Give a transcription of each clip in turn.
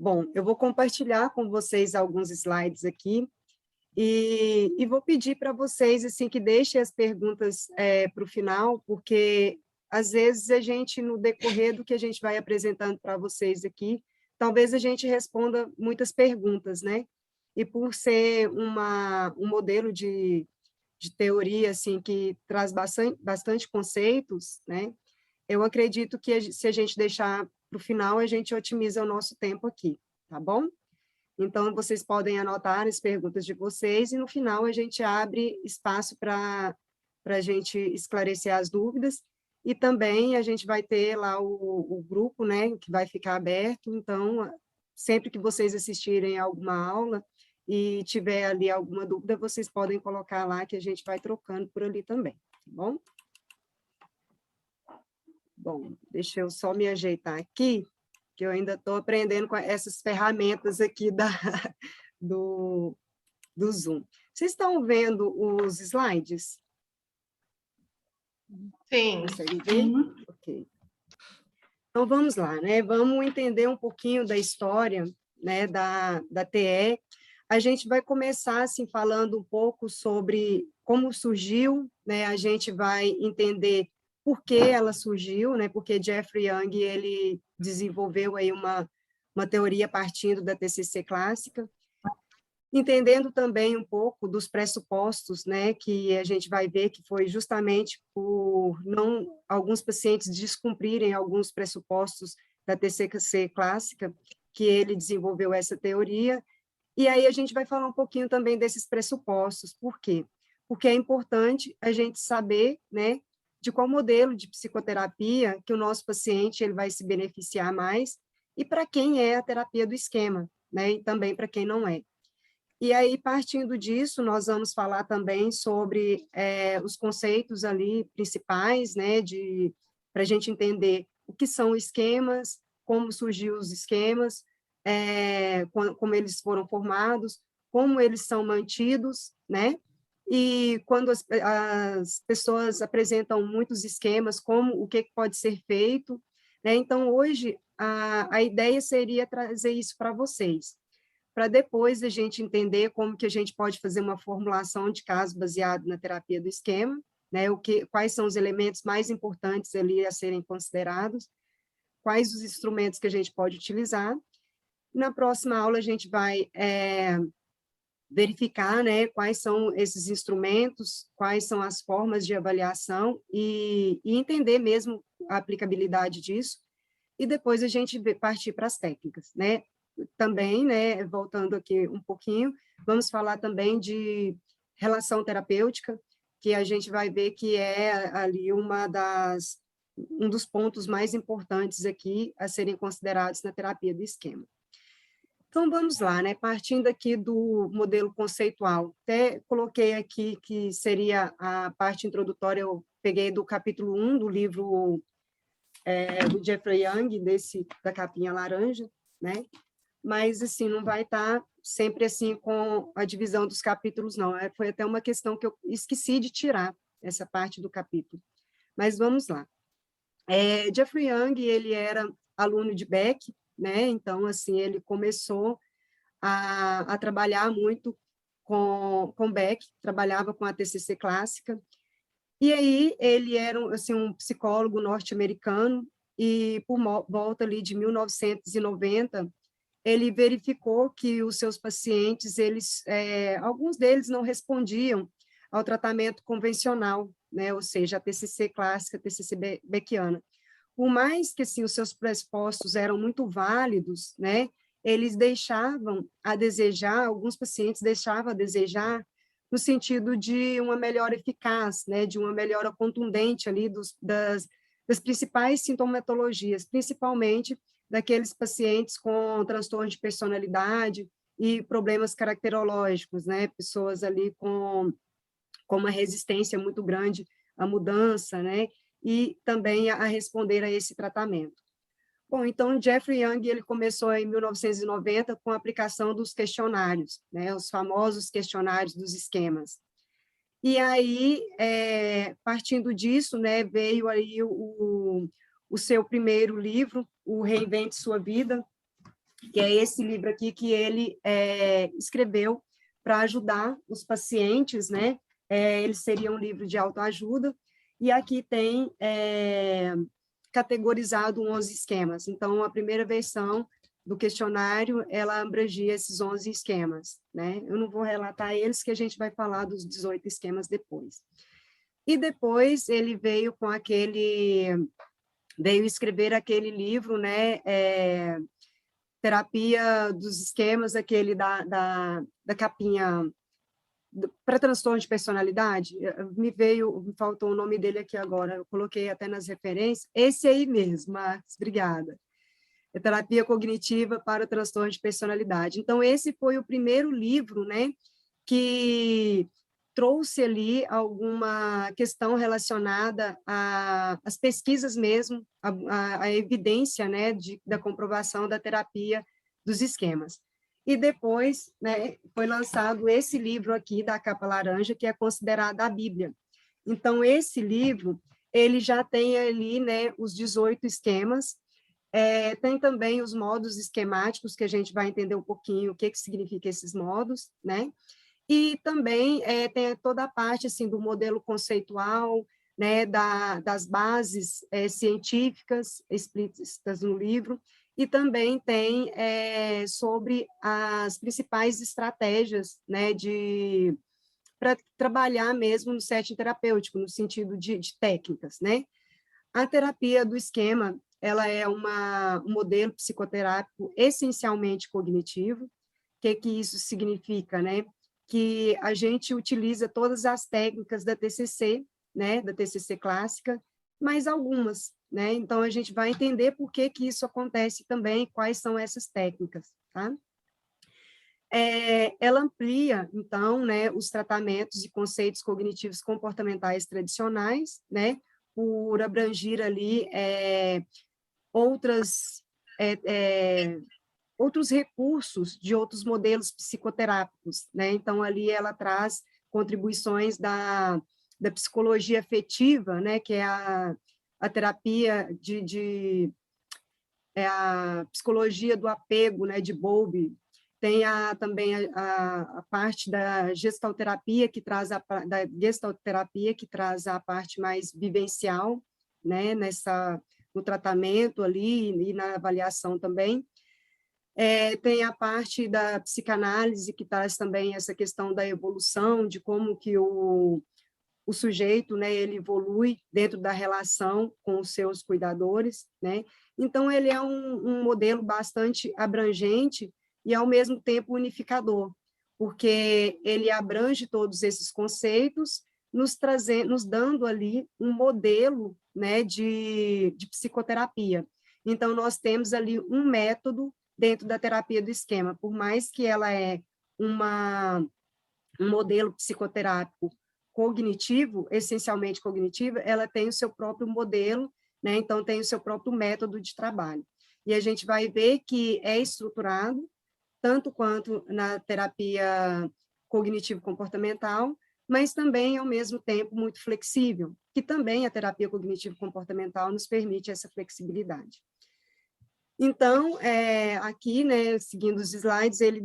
Bom, eu vou compartilhar com vocês alguns slides aqui e vou pedir para vocês assim que deixem as perguntas para o final, porque às vezes a gente, no decorrer do que a gente vai apresentando para vocês aqui, talvez a gente responda muitas perguntas, né? E por ser um modelo de teoria assim que traz bastante conceitos, né? Eu acredito que se a gente deixar para o final, a gente otimiza o nosso tempo aqui, tá bom? Então, vocês podem anotar as perguntas de vocês e, no final, a gente abre espaço para a gente esclarecer as dúvidas e também a gente vai ter lá o grupo, né, que vai ficar aberto. Então, sempre que vocês assistirem alguma aula e tiver ali alguma dúvida, vocês podem colocar lá que a gente vai trocando por ali também, tá bom? Bom, deixa eu só me ajeitar aqui, que eu ainda estou aprendendo com essas ferramentas aqui do, do Zoom. Vocês estão vendo os slides? Sim. Conseguem ver? Ok. Então, vamos lá, né? Vamos entender um pouquinho da história, né, da TE. A gente vai começar, assim, falando um pouco sobre como surgiu, né? A gente vai entender por que ela surgiu, né? Porque Jeffrey Young, ele desenvolveu aí uma teoria partindo da TCC clássica, entendendo também um pouco dos pressupostos, né, que a gente vai ver que foi justamente por não alguns pacientes descumprirem alguns pressupostos da TCC clássica que ele desenvolveu essa teoria. E aí a gente vai falar um pouquinho também desses pressupostos. Por quê? Porque é importante a gente saber, né, de qual modelo de psicoterapia que o nosso paciente ele vai se beneficiar mais e para quem é a terapia do esquema, né, e também para quem não é. E aí, partindo disso, nós vamos falar também sobre os conceitos ali principais, né, para a gente entender o que são esquemas, como surgiu os esquemas, como eles foram formados, como eles são mantidos, né, e quando as pessoas apresentam muitos esquemas, o que pode ser feito, né, então, hoje, a ideia seria trazer isso para vocês, para depois a gente entender como que a gente pode fazer uma formulação de caso baseado na terapia do esquema, né, quais são os elementos mais importantes ali a serem considerados, quais os instrumentos que a gente pode utilizar. Na próxima aula a gente vai verificar, né, quais são esses instrumentos, quais são as formas de avaliação e entender mesmo a aplicabilidade disso, e depois a gente partir para as técnicas, né? Também, né, voltando aqui um pouquinho, vamos falar também de relação terapêutica, que a gente vai ver que é ali um dos pontos mais importantes aqui a serem considerados na terapia do esquema. Então, vamos lá, né, partindo aqui do modelo conceitual, até coloquei aqui que seria a parte introdutória, eu peguei do capítulo 1 do livro do Jeffrey Young, da capinha laranja, né? Mas, assim, não vai estar sempre, assim, com a divisão dos capítulos, não. Foi até uma questão que eu esqueci de tirar, essa parte do capítulo. Mas vamos lá. Jeffrey Young, ele era aluno de Beck, né? Então, assim, ele começou a trabalhar muito com Beck, trabalhava com a TCC clássica, e aí ele era assim, um psicólogo norte-americano, e por volta ali de 1990, ele verificou que os seus pacientes, alguns deles não respondiam ao tratamento convencional, né, ou seja, a TCC clássica, a TCC beckiana. Por mais que assim, os seus pressupostos eram muito válidos, né, eles deixavam a desejar, alguns pacientes deixavam a desejar no sentido de uma melhora eficaz, né, de uma melhora contundente ali das principais sintomatologias, principalmente daqueles pacientes com transtorno de personalidade e problemas caracterológicos, né, pessoas ali com uma resistência muito grande à mudança, né, e também a responder a esse tratamento. Bom, então, Jeffrey Young, ele começou em 1990 com a aplicação dos questionários, né, os famosos questionários dos esquemas. E aí, partindo disso, né, veio aí o seu primeiro livro, o Reinvente Sua Vida, que é esse livro aqui que ele escreveu para ajudar os pacientes, né? Ele seria um livro de autoajuda, e aqui tem categorizado 11 esquemas. Então, a primeira versão do questionário, ela abrangia esses 11 esquemas, né? Eu não vou relatar eles, que a gente vai falar dos 18 esquemas depois. E depois ele veio escrever aquele livro, né? Terapia dos esquemas, aquele da capinha para transtorno de personalidade. Me faltou o nome dele aqui agora, eu coloquei até nas referências. Esse aí mesmo, Marcos, obrigada. É Terapia Cognitiva para o Transtorno de Personalidade. Então, esse foi o primeiro livro, né, que trouxe ali alguma questão relacionada às pesquisas mesmo, a evidência, né, da comprovação da terapia dos esquemas. E depois, né, foi lançado esse livro aqui, da capa laranja, que é considerado a Bíblia. Então, esse livro, ele já tem ali, né, os 18 esquemas. Tem também os modos esquemáticos, que a gente vai entender um pouquinho o que significa esses modos, né? E também tem toda a parte assim, do modelo conceitual, né, das bases científicas explícitas no livro, e também tem sobre as principais estratégias, né, para trabalhar mesmo no setting terapêutico, no sentido de técnicas, né? A terapia do esquema, ela é um modelo psicoterápico essencialmente cognitivo. O que isso significa, né? Que a gente utiliza todas as técnicas da TCC, né? Da TCC clássica, mas algumas, né? Então, a gente vai entender por que isso acontece também, quais são essas técnicas, tá? Ela amplia, então, né, os tratamentos e conceitos cognitivos comportamentais tradicionais, né, por abranger ali outros recursos de outros modelos psicoterápicos, né? Então, ali ela traz contribuições da psicologia afetiva, né, que é a terapia a psicologia do apego, né, de Bowlby. Tem também a parte da gestalterapia, que traz a parte mais vivencial, né, no tratamento ali e na avaliação também. Tem a parte da psicanálise, que traz também essa questão da evolução, de como que o sujeito, né, ele evolui dentro da relação com os seus cuidadores, né? Então, ele é um modelo bastante abrangente e, ao mesmo tempo, unificador, porque ele abrange todos esses conceitos, nos dando ali um modelo, né, de psicoterapia. Então, nós temos ali um método dentro da terapia do esquema, por mais que ela é um modelo psicoterápico cognitivo, essencialmente cognitivo, ela tem o seu próprio modelo, né? Então tem o seu próprio método de trabalho. E a gente vai ver que é estruturado, tanto quanto na terapia cognitivo-comportamental, mas também, ao mesmo tempo, muito flexível, que também a terapia cognitivo-comportamental nos permite essa flexibilidade. Então, aqui, né, seguindo os slides, ele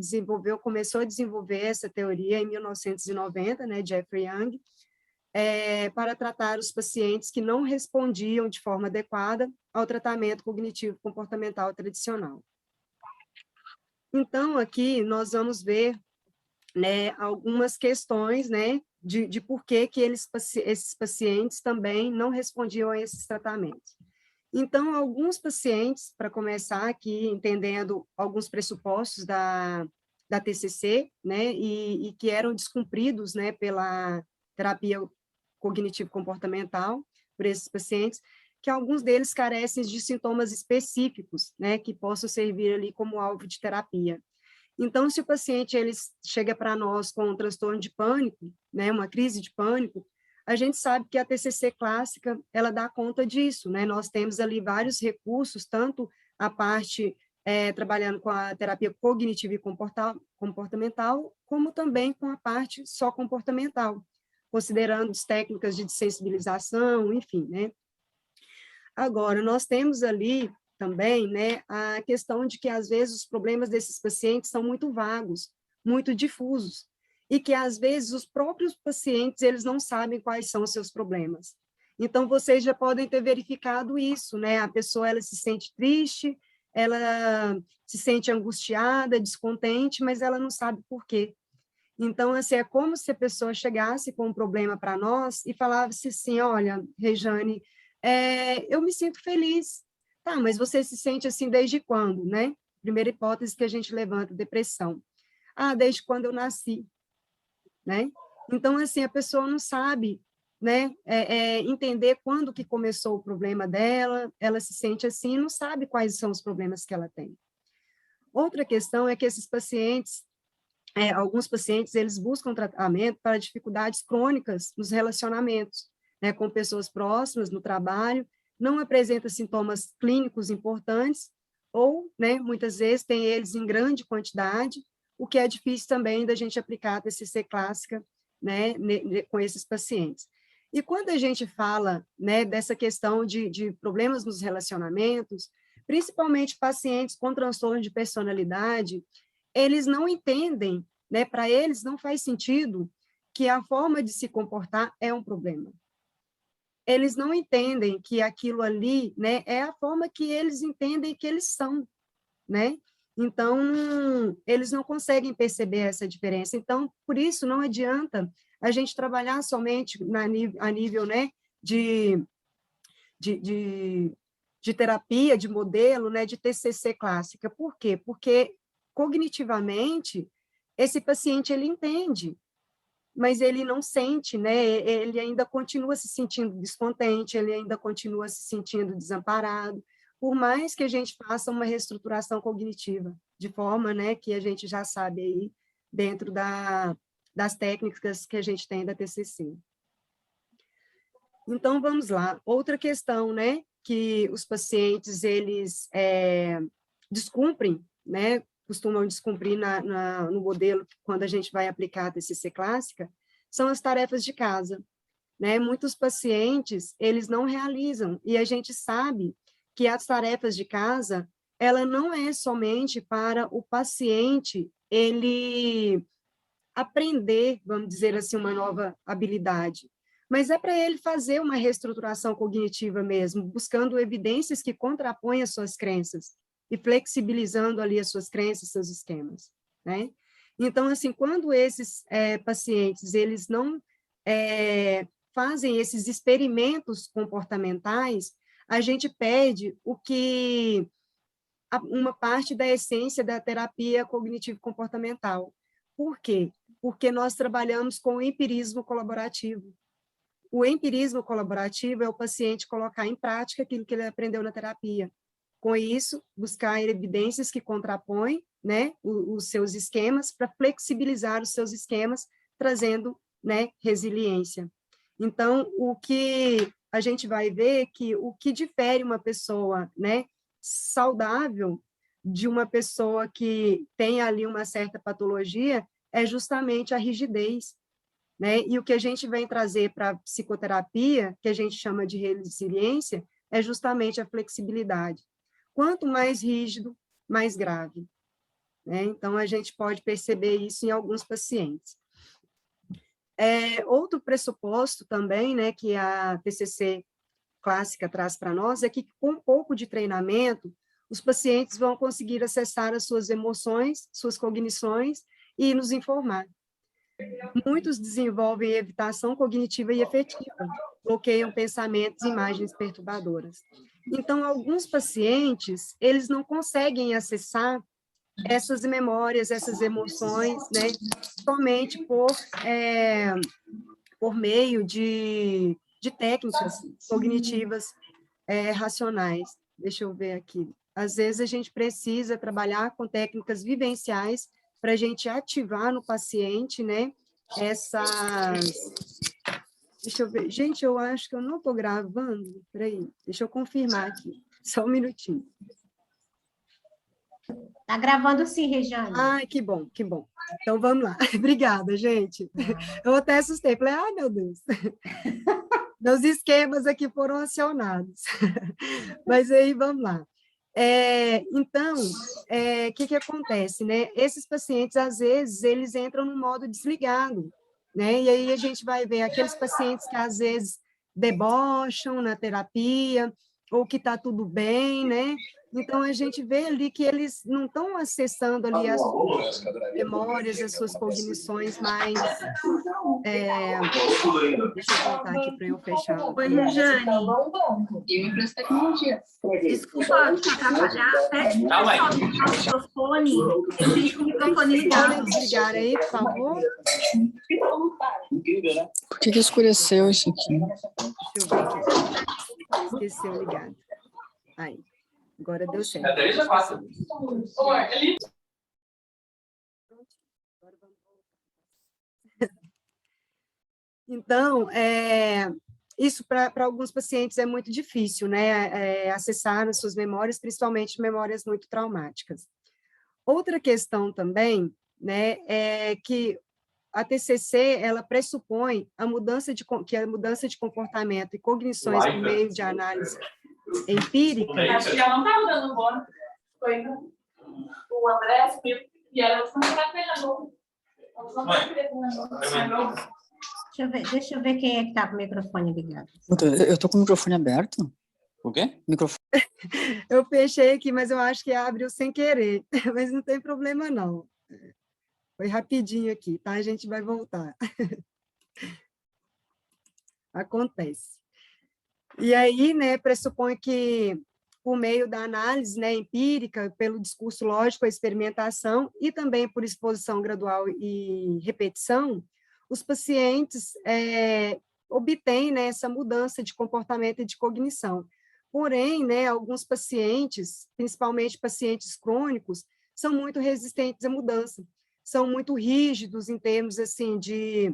começou a desenvolver essa teoria em 1990, né, Jeffrey Young, para tratar os pacientes que não respondiam de forma adequada ao tratamento cognitivo-comportamental tradicional. Então, aqui nós vamos ver, né, algumas questões, né, de por que esses pacientes também não respondiam a esses tratamentos. Então, alguns pacientes, para começar aqui, entendendo alguns pressupostos da TCC, né, e que eram descumpridos, né, pela terapia cognitivo-comportamental, por esses pacientes, que alguns deles carecem de sintomas específicos, né, que possam servir ali como alvo de terapia. Então, se o paciente ele chega para nós com um transtorno de pânico, né, uma crise de pânico, a gente sabe que a TCC clássica, ela dá conta disso, né? Nós temos ali vários recursos, tanto a parte trabalhando com a terapia cognitiva e comportamental, como também com a parte só comportamental, considerando as técnicas de sensibilização, enfim, né? Agora, nós temos ali também, né, a questão de que, às vezes, os problemas desses pacientes são muito vagos, muito difusos, e que, às vezes, os próprios pacientes, eles não sabem quais são os seus problemas. Então, vocês já podem ter verificado isso, né? A pessoa, ela se sente triste, ela se sente angustiada, descontente, mas ela não sabe por quê. Então, assim, é como se a pessoa chegasse com um problema para nós e falasse assim, olha, Rejane, eu me sinto feliz. Tá, mas você se sente assim desde quando, né? Primeira hipótese que a gente levanta, depressão. Ah, desde quando eu nasci, né? Então, assim, a pessoa não sabe, né, entender quando que começou o problema dela, ela se sente assim e não sabe quais são os problemas que ela tem. Outra questão é que esses pacientes, alguns pacientes, eles buscam tratamento para dificuldades crônicas nos relacionamentos, né, com pessoas próximas, no trabalho, não apresenta sintomas clínicos importantes, ou, né, muitas vezes, tem eles em grande quantidade, o que é difícil também da gente aplicar a TCC clássica, né, com esses pacientes. E quando a gente fala, né, dessa questão de problemas nos relacionamentos, principalmente pacientes com transtorno de personalidade, eles não entendem, né, para eles não faz sentido que a forma de se comportar é um problema. Eles não entendem que aquilo ali, né, é a forma que eles entendem que eles são, né? Então, eles não conseguem perceber essa diferença. Então, por isso, não adianta a gente trabalhar somente a nível, né, de, de, de, de terapia, de modelo, né, de TCC clássica. Por quê? Porque, cognitivamente, esse paciente, ele entende, mas ele não sente, né? Ele ainda continua se sentindo descontente, ele ainda continua se sentindo desamparado, por mais que a gente faça uma reestruturação cognitiva, de forma, né, que a gente já sabe aí, dentro das técnicas que a gente tem da TCC. Então, vamos lá. Outra questão, né, que os pacientes, eles descumprem, né, costumam descumprir no modelo, quando a gente vai aplicar a TCC clássica, são as tarefas de casa, né? Muitos pacientes, eles não realizam, e a gente sabe que as tarefas de casa, ela não é somente para o paciente, ele aprender, vamos dizer assim, uma nova habilidade, mas é para ele fazer uma reestruturação cognitiva mesmo, buscando evidências que contrapõem as suas crenças e flexibilizando ali as suas crenças, seus esquemas, né? Então, assim, quando esses pacientes, eles não fazem esses experimentos comportamentais, a gente perde uma parte da essência da terapia cognitivo-comportamental. Por quê? Porque nós trabalhamos com o empirismo colaborativo. O empirismo colaborativo é o paciente colocar em prática aquilo que ele aprendeu na terapia. Com isso, buscar evidências que contrapõem, né, os seus esquemas, para flexibilizar os seus esquemas, trazendo, né, resiliência. Então, o que a gente vai ver é que o que difere uma pessoa, né, saudável de uma pessoa que tem ali uma certa patologia é justamente a rigidez, né? E o que a gente vem trazer para a psicoterapia, que a gente chama de resiliência, é justamente a flexibilidade. Quanto mais rígido, mais grave, né? Então, a gente pode perceber isso em alguns pacientes. Outro pressuposto também, né, que a TCC clássica traz para nós, é que com um pouco de treinamento, os pacientes vão conseguir acessar as suas emoções, suas cognições e nos informar. Muitos desenvolvem evitação cognitiva e efetiva, bloqueiam pensamentos e imagens perturbadoras. Então, alguns pacientes, eles não conseguem acessar essas memórias, essas emoções, né, somente por meio de técnicas cognitivas racionais. Deixa eu ver aqui. Às vezes, a gente precisa trabalhar com técnicas vivenciais para a gente ativar no paciente, né, essas... Deixa eu ver. Gente, eu acho que eu não estou gravando. Peraí, deixa eu confirmar aqui. Só um minutinho. Está gravando sim, Rejane. Ai, que bom, que bom. Então, vamos lá. Obrigada, gente. Eu até assustei. Falei, ai, meu Deus. Meus esquemas aqui foram acionados. Mas aí, vamos lá. Então, o que acontece, né? Esses pacientes, às vezes, eles entram no modo desligado, né? E aí a gente vai ver aqueles pacientes que, às vezes, debocham na terapia, ou que está tudo bem, né? Então, a gente vê ali que eles não estão acessando ali as suas memórias, as suas cognições mais... deixa eu voltar aqui para eu fechar. Oi, Rejane. Desculpa te atrapalhar. Pede para o pessoal ligar o microfone. Fique com o microfone ligado. Podem desligar aí, por favor? Por que escureceu isso aqui? Deixa eu ver aqui. Esqueceu ligado. Aí, agora deu certo. Então, isso para alguns pacientes é muito difícil, né? Acessar as suas memórias, principalmente memórias muito traumáticas. Outra questão também, né, é que a TCC, ela pressupõe que a mudança de comportamento e cognições por meio de análise empírica... Acho que ela não estava dando bola. Foi o André, e ela não está pegando. Deixa eu ver quem é que está com o microfone ligado. Eu estou com o microfone aberto? O quê? Microfone. Eu fechei aqui, mas eu acho que abriu sem querer. Mas não tem problema, não. Foi rapidinho aqui, tá? A gente vai voltar. Acontece. E aí, né, pressupõe que, por meio da análise, né, empírica, pelo discurso lógico, a experimentação, e também por exposição gradual e repetição, os pacientes obtêm, né, essa mudança de comportamento e de cognição. Porém, né, alguns pacientes, principalmente pacientes crônicos, são muito resistentes à mudança, são muito rígidos em termos assim, de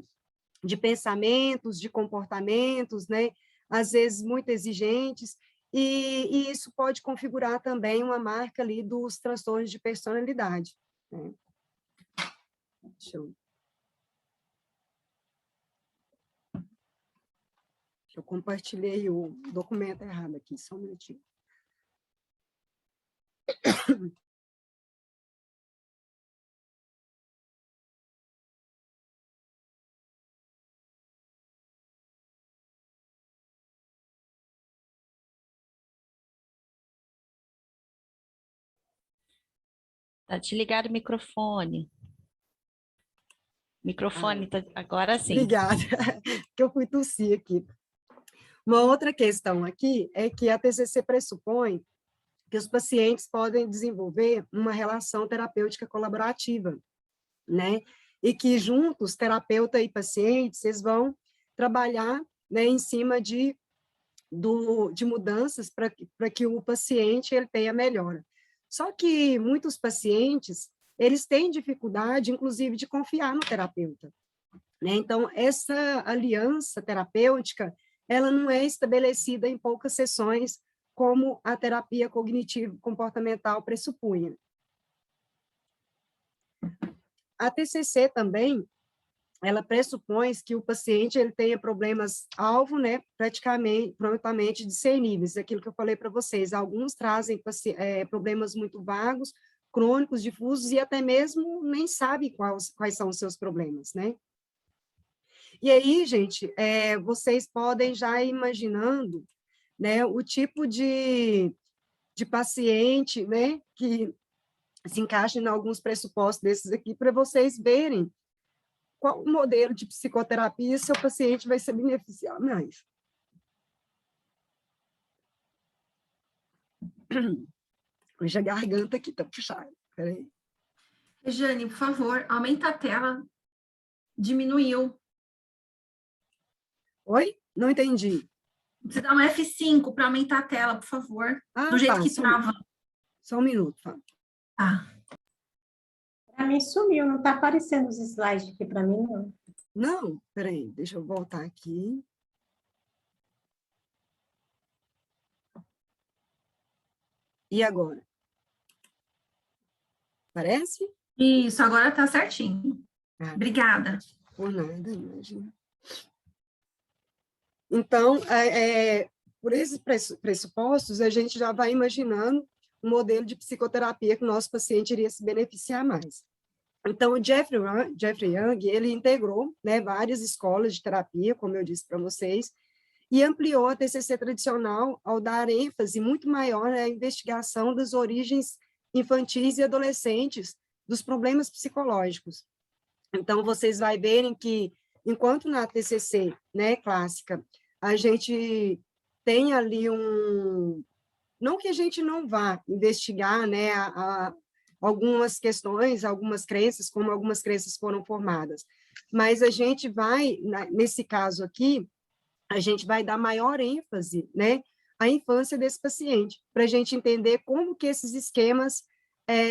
pensamentos, de comportamentos, né, às vezes muito exigentes, e isso pode configurar também uma marca ali dos transtornos de personalidade, né? Eu compartilhei o documento errado aqui, só um minutinho. Tá desligado o microfone. Microfone, tá... agora sim. Obrigada, que eu fui tossir aqui. Uma outra questão aqui é que a TCC pressupõe que os pacientes podem desenvolver uma relação terapêutica colaborativa, né? E que juntos, terapeuta e pacientes, eles vão trabalhar, né, em cima de mudanças para que o paciente ele tenha melhora. Só que muitos pacientes, eles têm dificuldade, inclusive, de confiar no terapeuta, né? Então, essa aliança terapêutica, ela não é estabelecida em poucas sessões, como a terapia cognitivo-comportamental pressupunha. A TCC também, ela pressupõe que o paciente ele tenha problemas-alvo, né, prontamente discerníveis, aquilo que eu falei para vocês. Alguns trazem problemas muito vagos, crônicos, difusos, e até mesmo nem sabem quais são os seus problemas, né? E aí, gente, vocês podem já ir imaginando, né, o tipo de paciente, né, que se encaixa em alguns pressupostos desses aqui, para vocês verem qual o modelo de psicoterapia seu paciente vai se beneficiar mais. Hoje a garganta aqui está puxada. Peraí. Rejane, por favor, aumenta a tela. Diminuiu. Oi? Não entendi. Você dá um F5 para aumentar a tela, por favor. Do jeito que trava. Só um minuto, Fábio. Ah. Para mim sumiu, não está aparecendo os slides aqui para mim, não. Não, peraí, deixa eu voltar aqui. E agora? Parece? Isso, agora está certinho. Obrigada. Por nada, imagina. Então, por esses pressupostos, a gente já vai imaginando um modelo de psicoterapia que o nosso paciente iria se beneficiar mais. Então, o Jeffrey Young, ele integrou, né, várias escolas de terapia, como eu disse para vocês, e ampliou a TCC tradicional ao dar ênfase muito maior à investigação das origens infantis e adolescentes dos problemas psicológicos. Então, vocês vão verem que, enquanto na TCC, né, clássica, a gente tem ali não que a gente não vá investigar, né, algumas questões, algumas crenças, como algumas crenças foram formadas, mas a gente vai, nesse caso aqui, a gente vai dar maior ênfase, né, à infância desse paciente, para a gente entender como que esses esquemas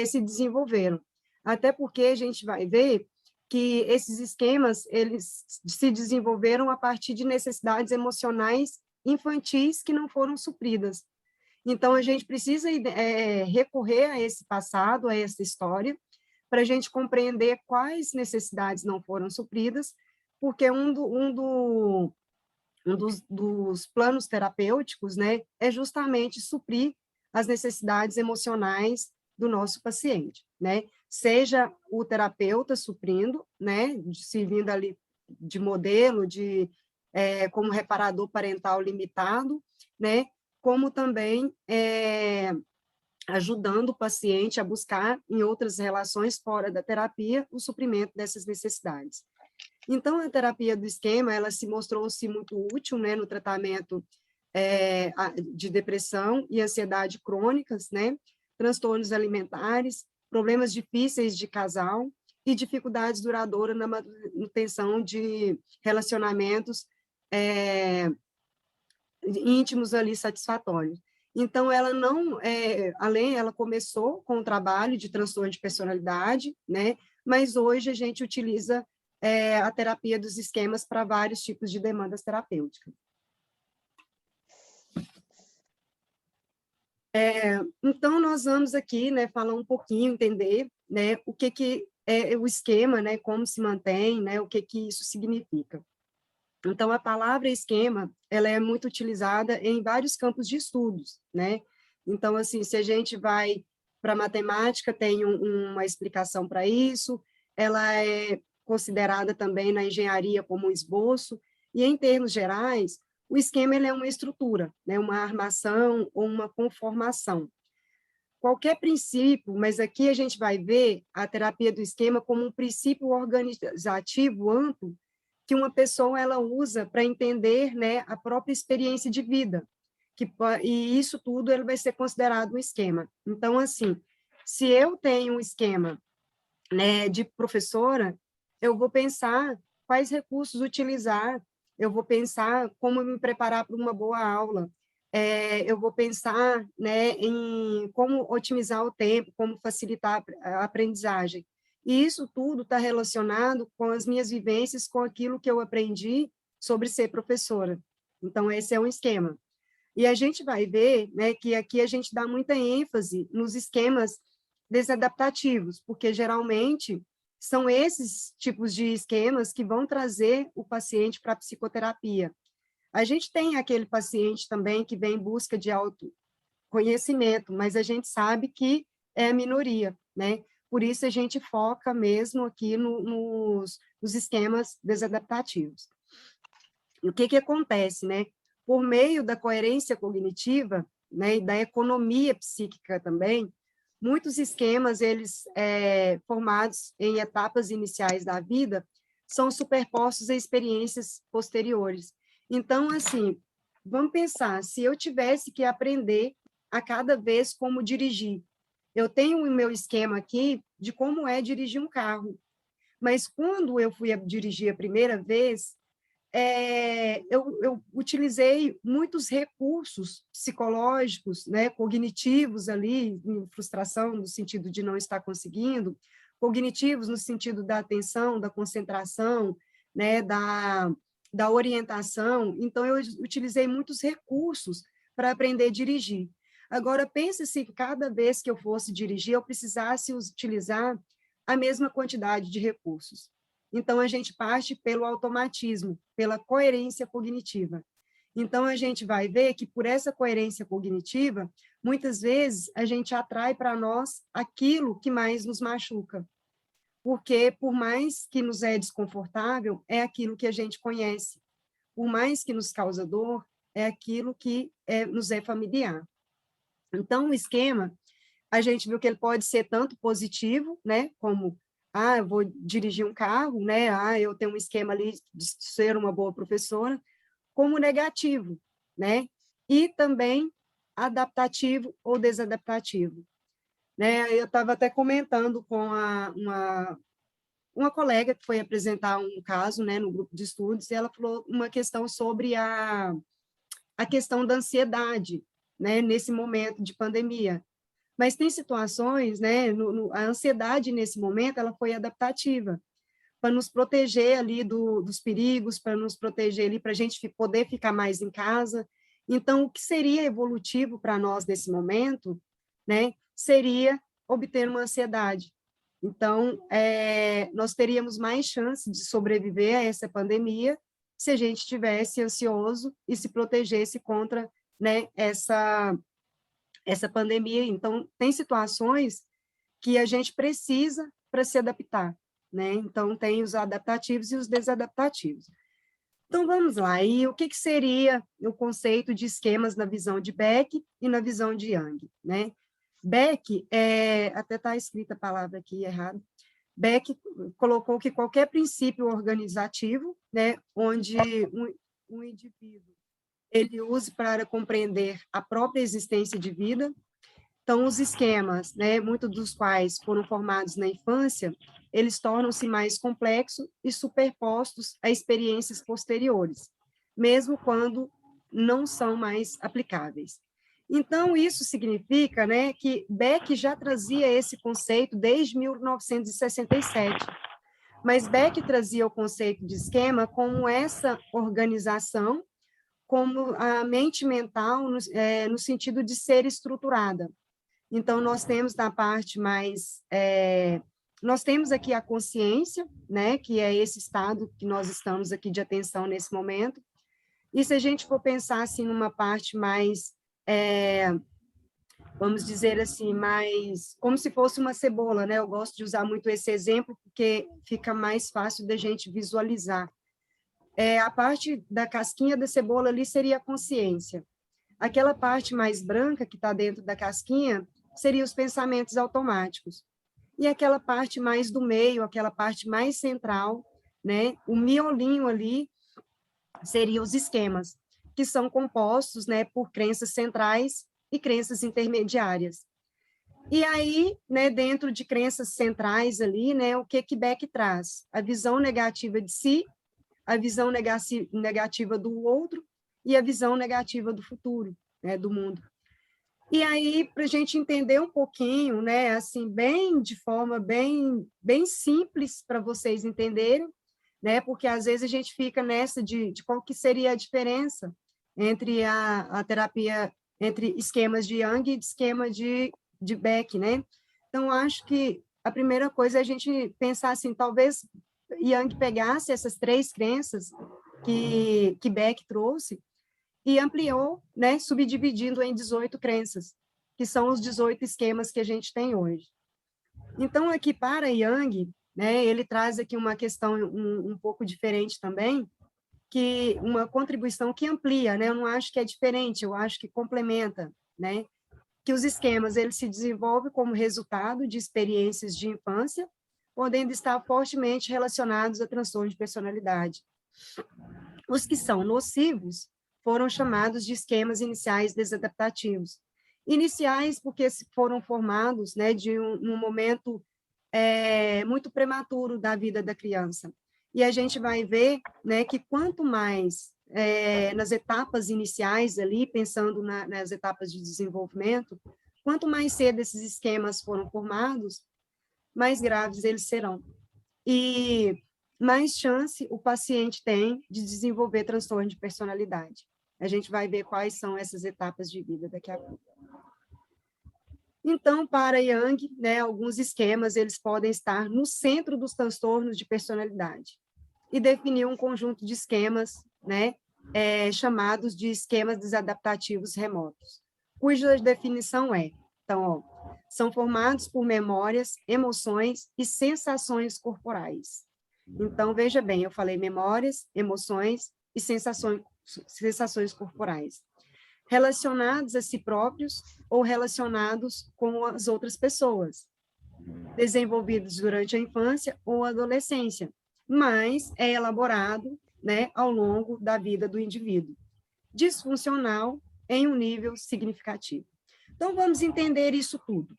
se desenvolveram. Até porque a gente vai ver que esses esquemas, eles se desenvolveram a partir de necessidades emocionais infantis que não foram supridas. Então, a gente precisa recorrer a esse passado, a essa história, para a gente compreender quais necessidades não foram supridas, porque dos planos terapêuticos, né, é justamente suprir as necessidades emocionais do nosso paciente, né? Seja o terapeuta suprindo, né, servindo ali de modelo, como reparador parental limitado, né, como também ajudando o paciente a buscar, em outras relações fora da terapia, o suprimento dessas necessidades. Então, a terapia do esquema, ela se mostrou-se muito útil, né, no tratamento de depressão e ansiedade crônicas, né, transtornos alimentares, problemas difíceis de casal e dificuldades duradouras na manutenção de relacionamentos íntimos ali satisfatórios. Então, ela não, ela começou com o trabalho de transtorno de personalidade, né, mas hoje a gente utiliza a terapia dos esquemas para vários tipos de demandas terapêuticas. Então, nós vamos aqui, né, falar um pouquinho, entender, né, o que é o esquema, né, como se mantém, né, o que isso significa. Então, a palavra esquema, ela é muito utilizada em vários campos de estudos, né? Então, assim, se a gente vai para matemática, tem uma explicação para isso, ela é considerada também na engenharia como um esboço, e em termos gerais, o esquema ele é uma estrutura, né? Uma armação ou uma conformação. Qualquer princípio, mas aqui a gente vai ver a terapia do esquema como um princípio organizativo amplo que uma pessoa ela usa para entender, né, a própria experiência de vida, e isso tudo ele vai ser considerado um esquema. Então, assim, se eu tenho um esquema, né, de professora, eu vou pensar quais recursos utilizar, eu vou pensar como me preparar para uma boa aula, eu vou pensar, né, em como otimizar o tempo, como facilitar a aprendizagem. E isso tudo está relacionado com as minhas vivências, com aquilo que eu aprendi sobre ser professora. Então, esse é um esquema. E a gente vai ver, né, que aqui a gente dá muita ênfase nos esquemas desadaptativos, porque geralmente são esses tipos de esquemas que vão trazer o paciente para a psicoterapia. A gente tem aquele paciente também que vem em busca de autoconhecimento, mas a gente sabe que é a minoria, né? Por isso, a gente foca mesmo aqui nos esquemas desadaptativos. E o que acontece, né? Por meio da coerência cognitiva, né, e da economia psíquica também, muitos esquemas, eles formados em etapas iniciais da vida, são superpostos a experiências posteriores. Então, assim, vamos pensar, se eu tivesse que aprender a cada vez como dirigir, eu tenho o meu esquema aqui de como é dirigir um carro, mas quando eu fui dirigir a primeira vez, eu utilizei muitos recursos psicológicos, né, cognitivos ali, frustração no sentido de não estar conseguindo, cognitivos no sentido da atenção, da concentração, né, da orientação. Então, eu utilizei muitos recursos para aprender a dirigir. Agora, pense se cada vez que eu fosse dirigir, eu precisasse utilizar a mesma quantidade de recursos. Então, a gente parte pelo automatismo, pela coerência cognitiva. Então, a gente vai ver que, por essa coerência cognitiva, muitas vezes a gente atrai para nós aquilo que mais nos machuca. Porque, por mais que nos é desconfortável, é aquilo que a gente conhece. Por mais que nos causa dor, é aquilo que nos é familiar. Então, o esquema, a gente viu que ele pode ser tanto positivo, né, como, eu vou dirigir um carro, né, eu tenho um esquema ali de ser uma boa professora, como negativo, né, e também adaptativo ou desadaptativo. Né, eu estava até comentando com uma colega que foi apresentar um caso, né, no grupo de estudos, e ela falou uma questão sobre a questão da ansiedade, né, nesse momento de pandemia. Mas tem situações, né, a ansiedade nesse momento, ela foi adaptativa, para nos proteger ali dos perigos, para nos proteger ali, para a gente poder ficar mais em casa. Então, o que seria evolutivo para nós nesse momento, né, seria obter uma ansiedade. Então, nós teríamos mais chance de sobreviver a essa pandemia se a gente estivesse ansioso e se protegesse contra, né, essa pandemia. Então, tem situações que a gente precisa para se adaptar, né? Então, tem os adaptativos e os desadaptativos. Então, vamos lá. E o que seria o conceito de esquemas na visão de Beck e na visão de Jung, né? Beck, até está escrita a palavra aqui errada, Beck colocou que qualquer princípio organizativo, né, onde um indivíduo ele use para compreender a própria existência de vida. Então, os esquemas, né, muitos dos quais foram formados na infância, eles tornam-se mais complexos e superpostos a experiências posteriores, mesmo quando não são mais aplicáveis. Então, isso significa, né, que Beck já trazia esse conceito desde 1967, mas Beck trazia o conceito de esquema como essa organização, como a mente mental, no sentido de ser estruturada. Então, nós temos na parte mais... nós temos aqui a consciência, né, que é esse estado que nós estamos aqui de atenção nesse momento, e se a gente for pensar assim numa parte mais, vamos dizer assim, mais como se fosse uma cebola, né? Eu gosto de usar muito esse exemplo porque fica mais fácil da gente visualizar. A parte da casquinha da cebola ali seria a consciência. Aquela parte mais branca que está dentro da casquinha seriam os pensamentos automáticos. E aquela parte mais do meio, aquela parte mais central, né? O miolinho ali seriam os esquemas, que são compostos, né, por crenças centrais e crenças intermediárias. E aí, né, dentro de crenças centrais ali, né, o que Beck traz? A visão negativa de si, a visão negativa do outro e a visão negativa do futuro, né, do mundo. E aí, para a gente entender um pouquinho, né, assim, bem de forma bem simples para vocês entenderem, né, porque às vezes a gente fica nessa de qual que seria a diferença entre a terapia, entre esquemas de Jung e esquema de Beck, né? Então, acho que a primeira coisa é a gente pensar assim, talvez Jung pegasse essas 3 crenças que Beck trouxe e ampliou, né, subdividindo em 18 crenças, que são os 18 esquemas que a gente tem hoje. Então, aqui para Jung, né, ele traz aqui uma questão um pouco diferente também, que uma contribuição que amplia, né, eu não acho que é diferente, eu acho que complementa, né, que os esquemas eles se desenvolvem como resultado de experiências de infância, podendo estar fortemente relacionados a transtorno de personalidade. Os que são nocivos foram chamados de esquemas iniciais desadaptativos. Iniciais porque foram formados, né, de um momento muito prematuro da vida da criança. E a gente vai ver, né, que quanto mais nas etapas iniciais ali, pensando nas etapas de desenvolvimento, quanto mais cedo esses esquemas foram formados, mais graves eles serão. E mais chance o paciente tem de desenvolver transtorno de personalidade. A gente vai ver quais são essas etapas de vida daqui a pouco. Então, para Jung, né, alguns esquemas eles podem estar no centro dos transtornos de personalidade e definir um conjunto de esquemas, né, chamados de esquemas desadaptativos remotos, cuja definição então, são formados por memórias, emoções e sensações corporais. Então, veja bem, eu falei memórias, emoções e sensações corporais, relacionados a si próprios ou relacionados com as outras pessoas, desenvolvidos durante a infância ou adolescência, mas é elaborado, né, ao longo da vida do indivíduo, disfuncional em um nível significativo. Então, vamos entender isso tudo.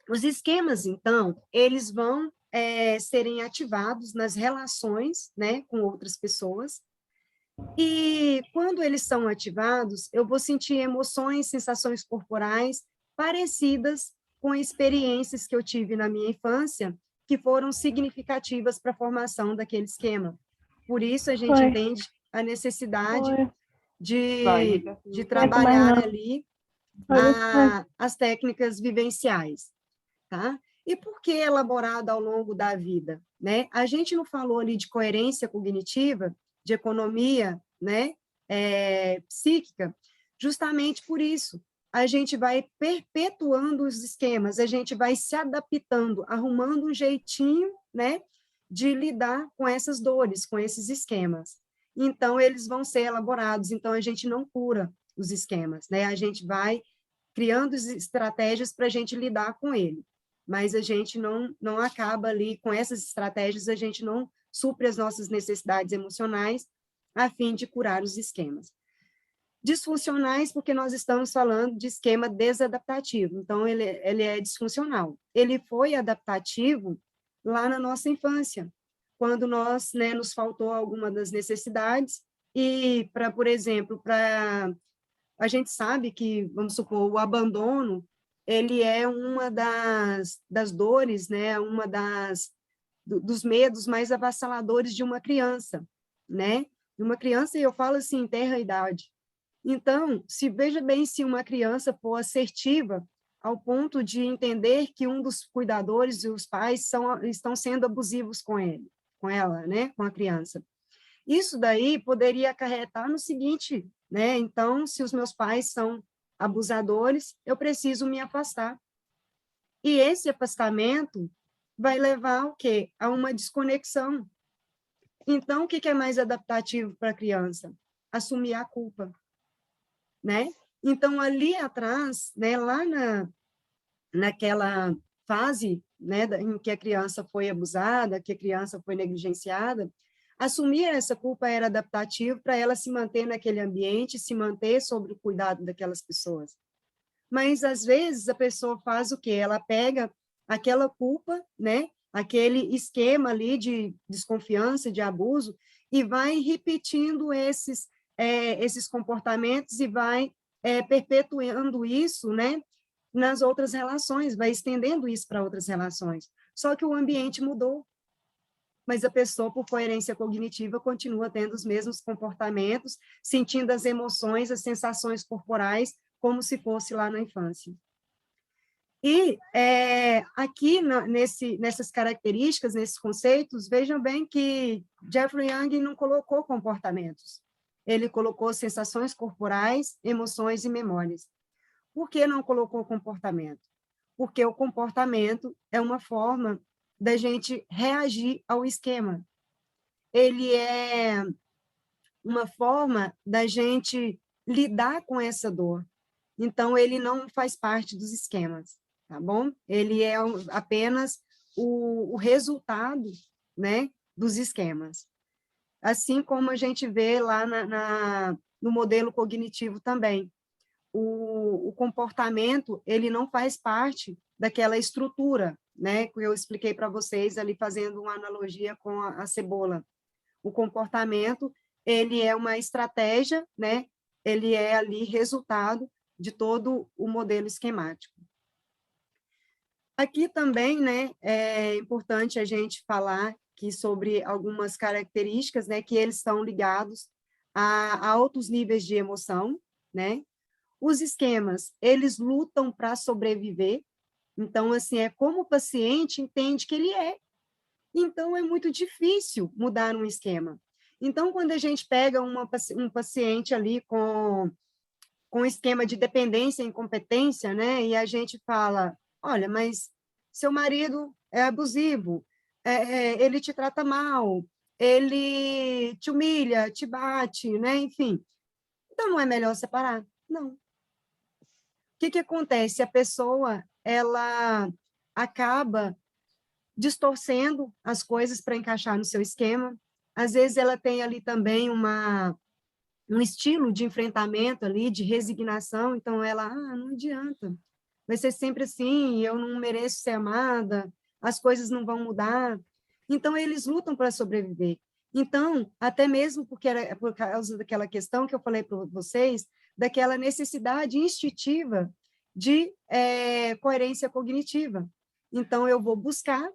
Os esquemas, então, eles vão serem ativados nas relações, né, com outras pessoas, e quando eles são ativados, eu vou sentir emoções, sensações corporais parecidas com experiências que eu tive na minha infância, que foram significativas para a formação daquele esquema. Por isso, a gente entende a necessidade de trabalhar ali as técnicas vivenciais, tá? E por que elaborada ao longo da vida, né? A gente não falou ali de coerência cognitiva, de economia, né? Psíquica, justamente por isso. A gente vai perpetuando os esquemas, a gente vai se adaptando, arrumando um jeitinho, né, de lidar com essas dores, com esses esquemas. Então, eles vão ser elaborados, então a gente não cura os esquemas, né? A gente vai criando estratégias para a gente lidar com ele, mas a gente não acaba ali com essas estratégias, a gente não supre as nossas necessidades emocionais a fim de curar os esquemas. Disfuncionais, porque nós estamos falando de esquema desadaptativo, então ele é disfuncional. Ele foi adaptativo lá na nossa infância, quando nós, né, nos faltou alguma das necessidades, e, por exemplo, a gente sabe que, vamos supor, o abandono, ele é uma das dores, né, dos medos mais avassaladores de uma criança, né? De uma criança, e eu falo assim, em tenra idade. Então, veja bem, se uma criança for assertiva ao ponto de entender que um dos cuidadores e os pais estão sendo abusivos com ela, né, com a criança. Isso daí poderia acarretar no seguinte, né, então, se os meus pais são abusadores, eu preciso me afastar. E esse afastamento vai levar ao quê? A uma desconexão. Então, o que é mais adaptativo para a criança? Assumir a culpa, né? Então, ali atrás, né, lá naquela fase, né, em que a criança foi abusada, que a criança foi negligenciada, assumir essa culpa era adaptativo para ela se manter naquele ambiente, se manter sob o cuidado daquelas pessoas. Mas, às vezes, a pessoa faz o quê? Ela pega aquela culpa, né, aquele esquema ali de desconfiança, de abuso, e vai repetindo esses comportamentos e vai perpetuando isso, né, nas outras relações, vai estendendo isso para outras relações. Só que o ambiente mudou, mas a pessoa, por coerência cognitiva, continua tendo os mesmos comportamentos, sentindo as emoções, as sensações corporais, como se fosse lá na infância. E aqui, nessas características, nesses conceitos, vejam bem que Jeffrey Young não colocou comportamentos. Ele colocou sensações corporais, emoções e memórias. Por que não colocou comportamento? Porque o comportamento é uma forma da gente reagir ao esquema. Ele é uma forma da gente lidar com essa dor. Então, ele não faz parte dos esquemas, tá bom? Ele é apenas o resultado, né, dos esquemas. Assim como a gente vê lá no modelo cognitivo também. O comportamento, ele não faz parte daquela estrutura, né, que eu expliquei para vocês ali, fazendo uma analogia com a cebola. O comportamento, ele é uma estratégia, né, ele é ali resultado de todo o modelo esquemático. Aqui também, né, é importante a gente falar aqui sobre algumas características, né, que eles estão ligados a altos níveis de emoção, né? Os esquemas, eles lutam para sobreviver, então, assim, é como o paciente entende que ele é. Então, é muito difícil mudar um esquema. Então, quando a gente pega um paciente ali com esquema de dependência e incompetência, né, e a gente fala, olha, mas seu marido é abusivo, ele te trata mal, ele te humilha, te bate, né, enfim. Então, não é melhor separar? Não. O que acontece? A pessoa, ela acaba distorcendo as coisas para encaixar no seu esquema. Às vezes, ela tem ali também um estilo de enfrentamento ali, de resignação, então ela, não adianta, vai ser sempre assim, eu não mereço ser amada, as coisas não vão mudar. Então, eles lutam para sobreviver. Então, até mesmo porque era por causa daquela questão que eu falei para vocês, daquela necessidade instintiva de coerência cognitiva. Então, eu vou buscar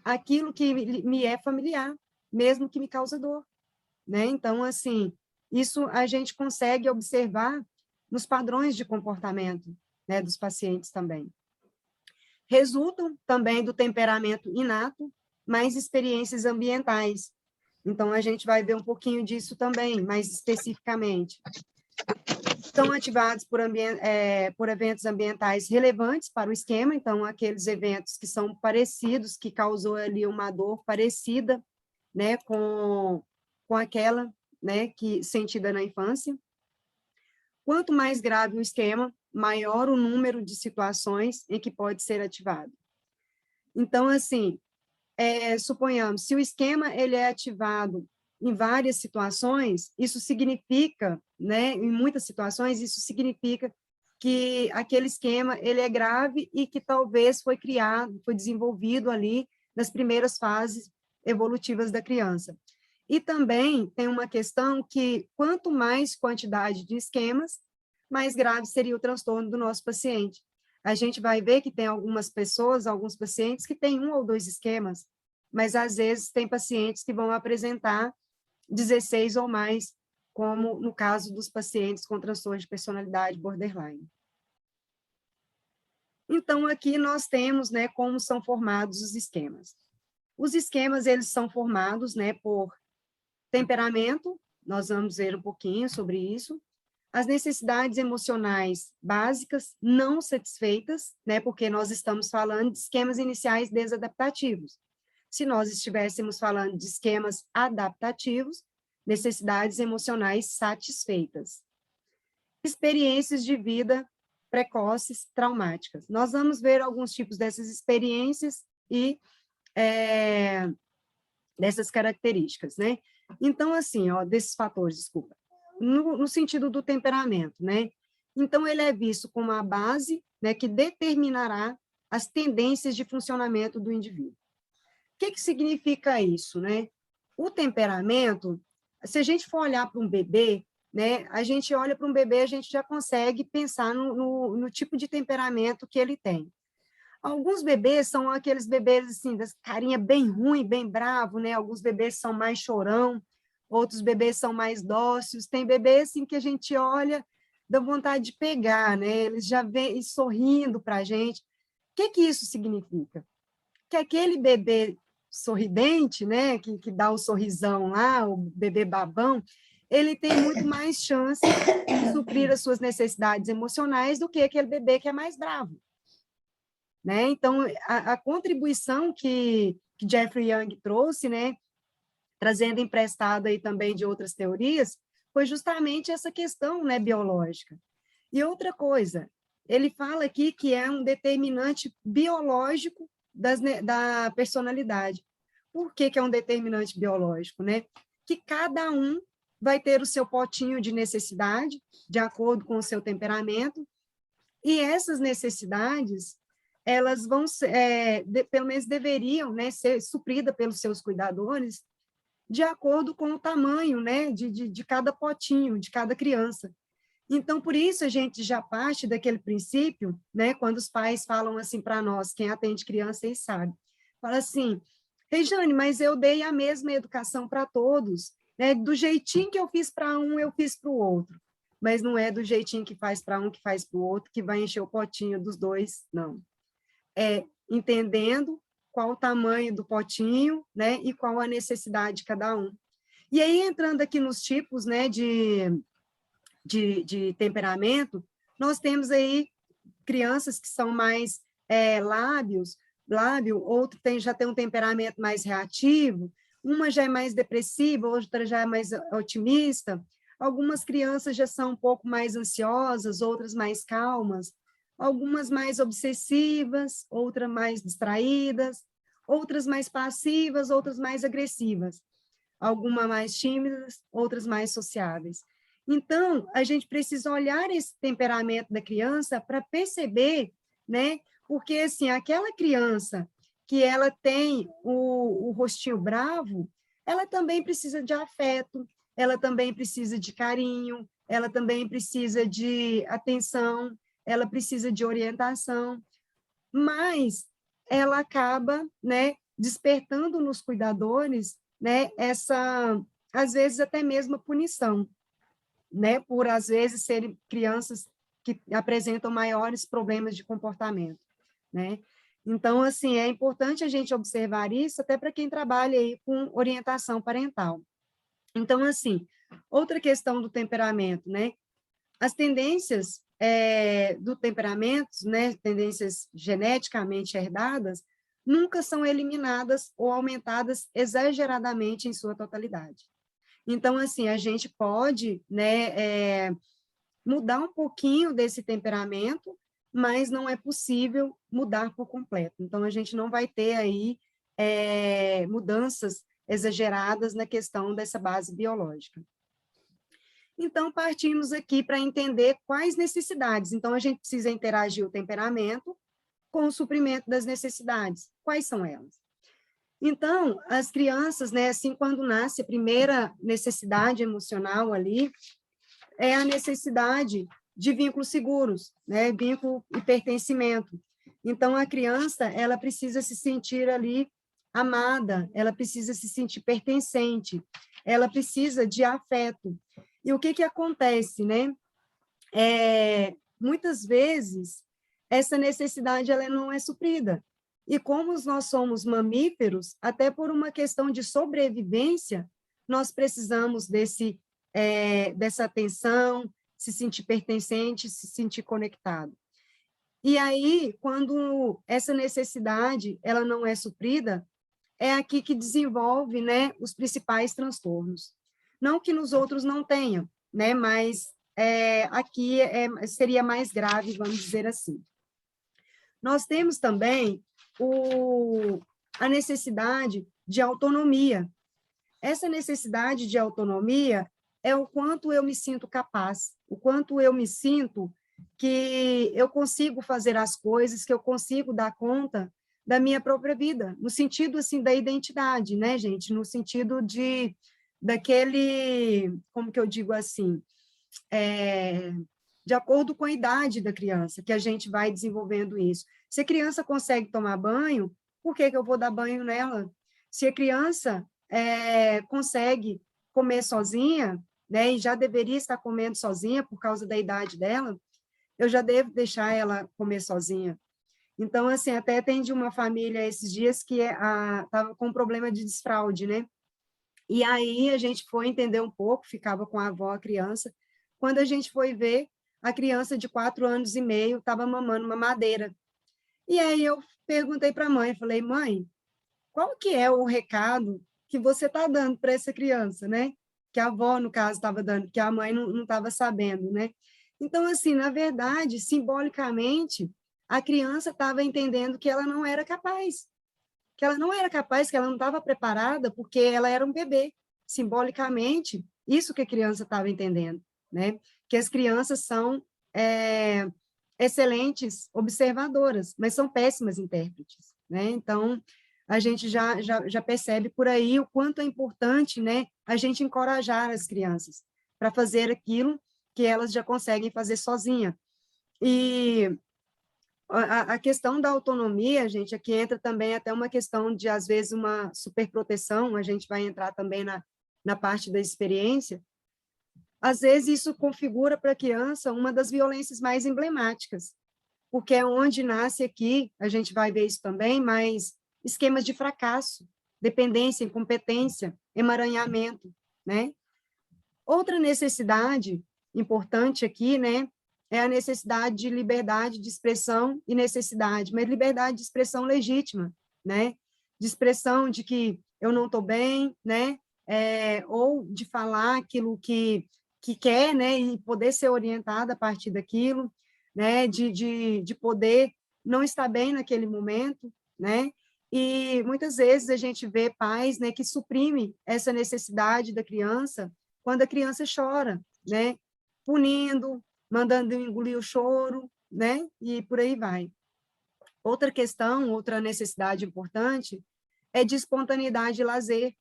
aquilo que me é familiar, mesmo que me cause dor, né? Então, assim, isso a gente consegue observar nos padrões de comportamento, né, dos pacientes também. Resultam também do temperamento inato, mais experiências ambientais. Então, a gente vai ver um pouquinho disso também, mais especificamente. São ativados por eventos ambientais relevantes para o esquema, então, aqueles eventos que são parecidos, que causou ali uma dor parecida, né, com aquela, né, que sentida na infância. Quanto mais grave o esquema, maior o número de situações em que pode ser ativado. Então, assim, suponhamos, se o esquema ele é ativado em várias situações, isso significa, né, em muitas situações, isso significa que aquele esquema ele é grave e que talvez foi criado, foi desenvolvido ali nas primeiras fases evolutivas da criança. E também tem uma questão que, quanto mais quantidade de esquemas, mais grave seria o transtorno do nosso paciente. A gente vai ver que tem algumas pessoas, alguns pacientes que têm 1 ou 2 esquemas, mas às vezes tem pacientes que vão apresentar 16 ou mais, como no caso dos pacientes com transtorno de personalidade borderline. Então, aqui nós temos, né, como são formados os esquemas. Os esquemas, eles são formados, né, por temperamento, nós vamos ver um pouquinho sobre isso, as necessidades emocionais básicas não satisfeitas, né, porque nós estamos falando de esquemas iniciais desadaptativos. Se nós estivéssemos falando de esquemas adaptativos, necessidades emocionais satisfeitas. Experiências de vida precoces, traumáticas. Nós vamos ver alguns tipos dessas experiências e dessas características, né? Então, assim, desses fatores, desculpa, no sentido do temperamento, né? Então, ele é visto como a base, né, que determinará as tendências de funcionamento do indivíduo. O que significa isso, né? O temperamento, se a gente for olhar para um bebê, né, a gente olha para um bebê, a gente já consegue pensar no tipo de temperamento que ele tem. Alguns bebês são aqueles bebês, assim, das carinha bem ruim, bem bravo, né? Alguns bebês são mais chorão, outros bebês são mais dóceis. Tem bebês, assim, que a gente olha, dá vontade de pegar, né? Eles já vêm sorrindo para a gente. O que isso significa? Que aquele bebê sorridente, né? Que dá o sorrisão lá, o bebê babão, ele tem muito mais chance de suprir as suas necessidades emocionais do que aquele bebê que é mais bravo. Né? Então, a contribuição que Jeffrey Young trouxe, né, trazendo emprestado aí também de outras teorias, foi justamente essa questão, né, biológica. E outra coisa, ele fala aqui que é um determinante biológico da personalidade. Por que é um determinante biológico? Né? Que cada um vai ter o seu potinho de necessidade, de acordo com o seu temperamento, e essas necessidades elas vão ser, pelo menos deveriam, né, ser supridas pelos seus cuidadores de acordo com o tamanho, né, de cada potinho, de cada criança. Então, por isso, a gente já parte daquele princípio, né, quando os pais falam assim para nós, quem atende criança, eles sabem, fala assim, Regiane, mas eu dei a mesma educação para todos, né, do jeitinho que eu fiz para um, eu fiz para o outro, mas não é do jeitinho que faz para um, que faz para o outro, que vai encher o potinho dos dois, não. Entendendo qual o tamanho do potinho, né, e qual a necessidade de cada um. E aí, entrando aqui nos tipos, né, de temperamento, nós temos aí crianças que são mais lábil, outro já tem um temperamento mais reativo, uma já é mais depressiva, outra já é mais otimista, algumas crianças já são um pouco mais ansiosas, outras mais calmas, algumas mais obsessivas, outras mais distraídas, outras mais passivas, outras mais agressivas, algumas mais tímidas, outras mais sociáveis. Então, a gente precisa olhar esse temperamento da criança para perceber, né? Porque, assim, aquela criança que ela tem o rostinho bravo, ela também precisa de afeto, ela também precisa de carinho, ela também precisa de atenção, ela precisa de orientação, mas ela acaba, né, despertando nos cuidadores, né, às vezes até mesmo a punição, né, por às vezes serem crianças que apresentam maiores problemas de comportamento, né? Então, assim, é importante a gente observar isso até para quem trabalha aí com orientação parental. Então, assim, outra questão do temperamento, né? As tendências do temperamento, né, tendências geneticamente herdadas, nunca são eliminadas ou aumentadas exageradamente em sua totalidade. Então, assim, a gente pode, né, mudar um pouquinho desse temperamento, mas não é possível mudar por completo. Então, a gente não vai ter aí mudanças exageradas na questão dessa base biológica. Então, partimos aqui para entender quais necessidades. Então, a gente precisa interagir o temperamento com o suprimento das necessidades. Quais são elas? Então, as crianças, né, assim, quando nasce, a primeira necessidade emocional ali é a necessidade de vínculos seguros, né, vínculo e pertencimento. Então, a criança, ela precisa se sentir ali amada, ela precisa se sentir pertencente, ela precisa de afeto. E o que acontece, né? Muitas vezes, essa necessidade ela não é suprida. E como nós somos mamíferos, até por uma questão de sobrevivência, nós precisamos dessa atenção, se sentir pertencente, se sentir conectado. E aí, quando essa necessidade ela não é suprida, é aqui que desenvolve, né, os principais transtornos. Não que nos outros não tenham, né, mas aqui seria mais grave, vamos dizer assim. Nós temos também a necessidade de autonomia. Essa necessidade de autonomia é o quanto eu me sinto capaz, o quanto eu me sinto que eu consigo fazer as coisas, que eu consigo dar conta da minha própria vida, no sentido, assim, da identidade, né, gente? No sentido como que eu digo assim, de acordo com a idade da criança, que a gente vai desenvolvendo isso. Se a criança consegue tomar banho, por que eu vou dar banho nela? Se a criança consegue comer sozinha, né, e já deveria estar comendo sozinha por causa da idade dela, eu já devo deixar ela comer sozinha. Então, assim, até atendi uma família esses dias que estava com problema de desfraude, né? E aí a gente foi entender um pouco, ficava com a avó, a criança. Quando a gente foi ver, a criança de 4 anos e meio estava mamando mamadeira. E aí eu perguntei para a mãe, falei, mãe, qual que é o recado que você está dando para essa criança, né? Que a avó, no caso, estava dando, que a mãe não estava sabendo, né? Então, assim, na verdade, simbolicamente, a criança estava entendendo que ela não era capaz, que ela não estava preparada, porque ela era um bebê. Simbolicamente, isso que a criança estava entendendo, né? Que as crianças são excelentes observadoras, mas são péssimas intérpretes, né? Então, a gente já percebe por aí o quanto é importante, né, a gente encorajar as crianças para fazer aquilo que elas já conseguem fazer sozinha. E a questão da autonomia, gente, aqui entra também até uma questão de, às vezes, uma superproteção, a gente vai entrar também na parte da experiência. Às vezes, isso configura para a criança uma das violências mais emblemáticas, porque é onde nasce aqui, a gente vai ver isso também, mas esquemas de fracasso, dependência, incompetência, emaranhamento, né? Outra necessidade importante aqui, né, é a necessidade de liberdade de expressão e necessidade, mas liberdade de expressão legítima, né? De expressão de que eu não estou bem, né? Ou de falar aquilo que quer, né? E poder ser orientada a partir daquilo, né? De poder não estar bem naquele momento, né? E muitas vezes a gente vê pais, né, que suprimem essa necessidade da criança quando a criança chora, né? Punindo, mandando engolir o choro, né? E por aí vai. Outra questão, outra necessidade importante é de espontaneidade e lazer.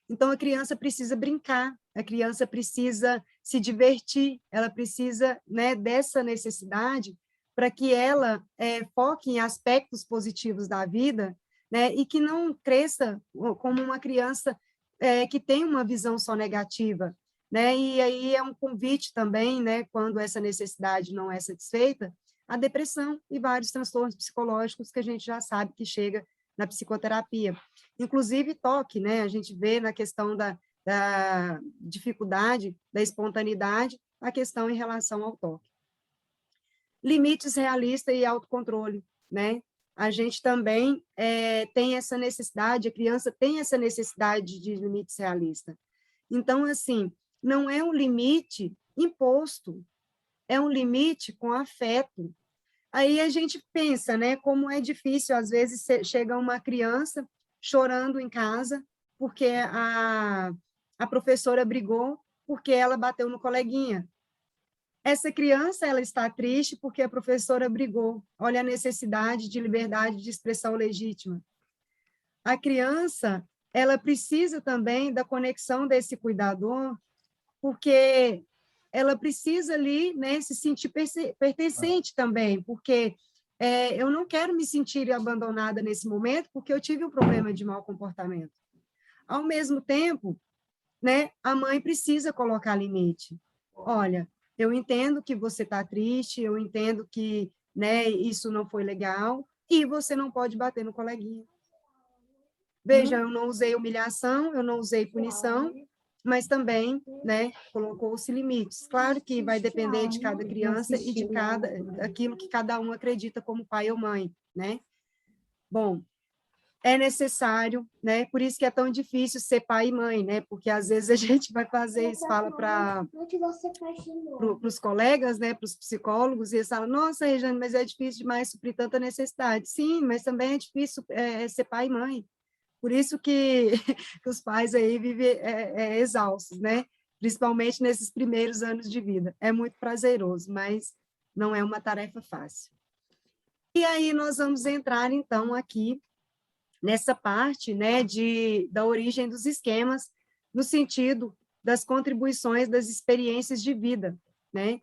Então, a criança precisa brincar, a criança precisa se divertir, ela precisa, né, dessa necessidade para que ela foque em aspectos positivos da vida, né, e que não cresça como uma criança que tem uma visão só negativa, né? E aí é um convite também, né, quando essa necessidade não é satisfeita, a depressão e vários transtornos psicológicos que a gente já sabe que chega na psicoterapia. Inclusive toque, né? A gente vê na questão da dificuldade, da espontaneidade, a questão em relação ao toque. Limites realistas e autocontrole, né? A gente também tem essa necessidade, a criança tem essa necessidade de limites realistas. Então, assim, não é um limite imposto, é um limite com afeto. Aí a gente pensa, né, como é difícil, às vezes, chega uma criança chorando em casa porque a professora brigou porque ela bateu no coleguinha. Essa criança, ela está triste porque a professora brigou. Olha a necessidade de liberdade de expressão legítima. A criança, ela precisa também da conexão desse cuidador, porque ela precisa ali, né, se sentir pertencente também, porque eu não quero me sentir abandonada nesse momento, porque eu tive um problema de mau comportamento. Ao mesmo tempo, né, a mãe precisa colocar limite. Olha, eu entendo que você está triste, eu entendo que, né, isso não foi legal, e você não pode bater no coleguinha. Veja, eu não usei humilhação, eu não usei punição, mas também, né, colocou-se limites. Claro que vai depender de cada criança e de aquilo que cada um acredita como pai ou mãe, né? Bom, é necessário, né? Por isso que é tão difícil ser pai e mãe, né? Porque às vezes a gente vai fazer isso, fala para os colegas, né? Para os psicólogos, e eles falam, nossa, Regiane, mas é difícil demais suprir tanta necessidade. Sim, mas também é difícil ser pai e mãe. Por isso que os pais aí vivem exaustos, né? Principalmente nesses primeiros anos de vida. É muito prazeroso, mas não é uma tarefa fácil. E aí nós vamos entrar, então, aqui nessa parte, né, da origem dos esquemas, no sentido das contribuições das experiências de vida, né?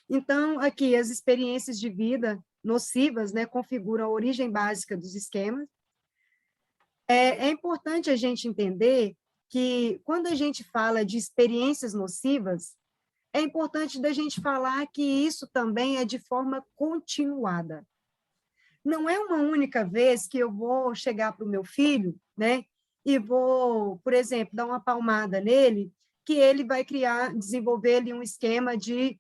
Então, aqui, as experiências de vida nocivas, né, configuram a origem básica dos esquemas. É importante a gente entender que, quando a gente fala de experiências nocivas, é importante da gente falar que isso também é de forma continuada. Não é uma única vez que eu vou chegar para o meu filho, né, e vou, por exemplo, dar uma palmada nele, que ele vai desenvolver ali um esquema de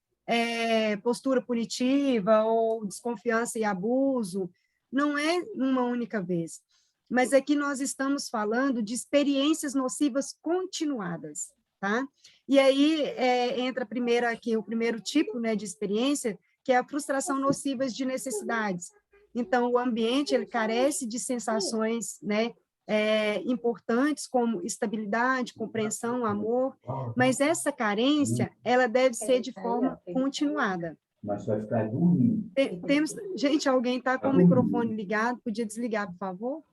postura punitiva ou desconfiança e abuso. Não é uma única vez. Mas aqui nós estamos falando de experiências nocivas continuadas, tá? E aí entra o primeiro tipo, né, de experiência, que é a frustração nociva de necessidades. Então, o ambiente, ele carece de sensações, né, importantes, como estabilidade, compreensão, amor, mas essa carência, ela deve ser de forma continuada. Mas vai ficar dormindo. Gente, alguém está com o microfone ligado? Podia desligar, por favor?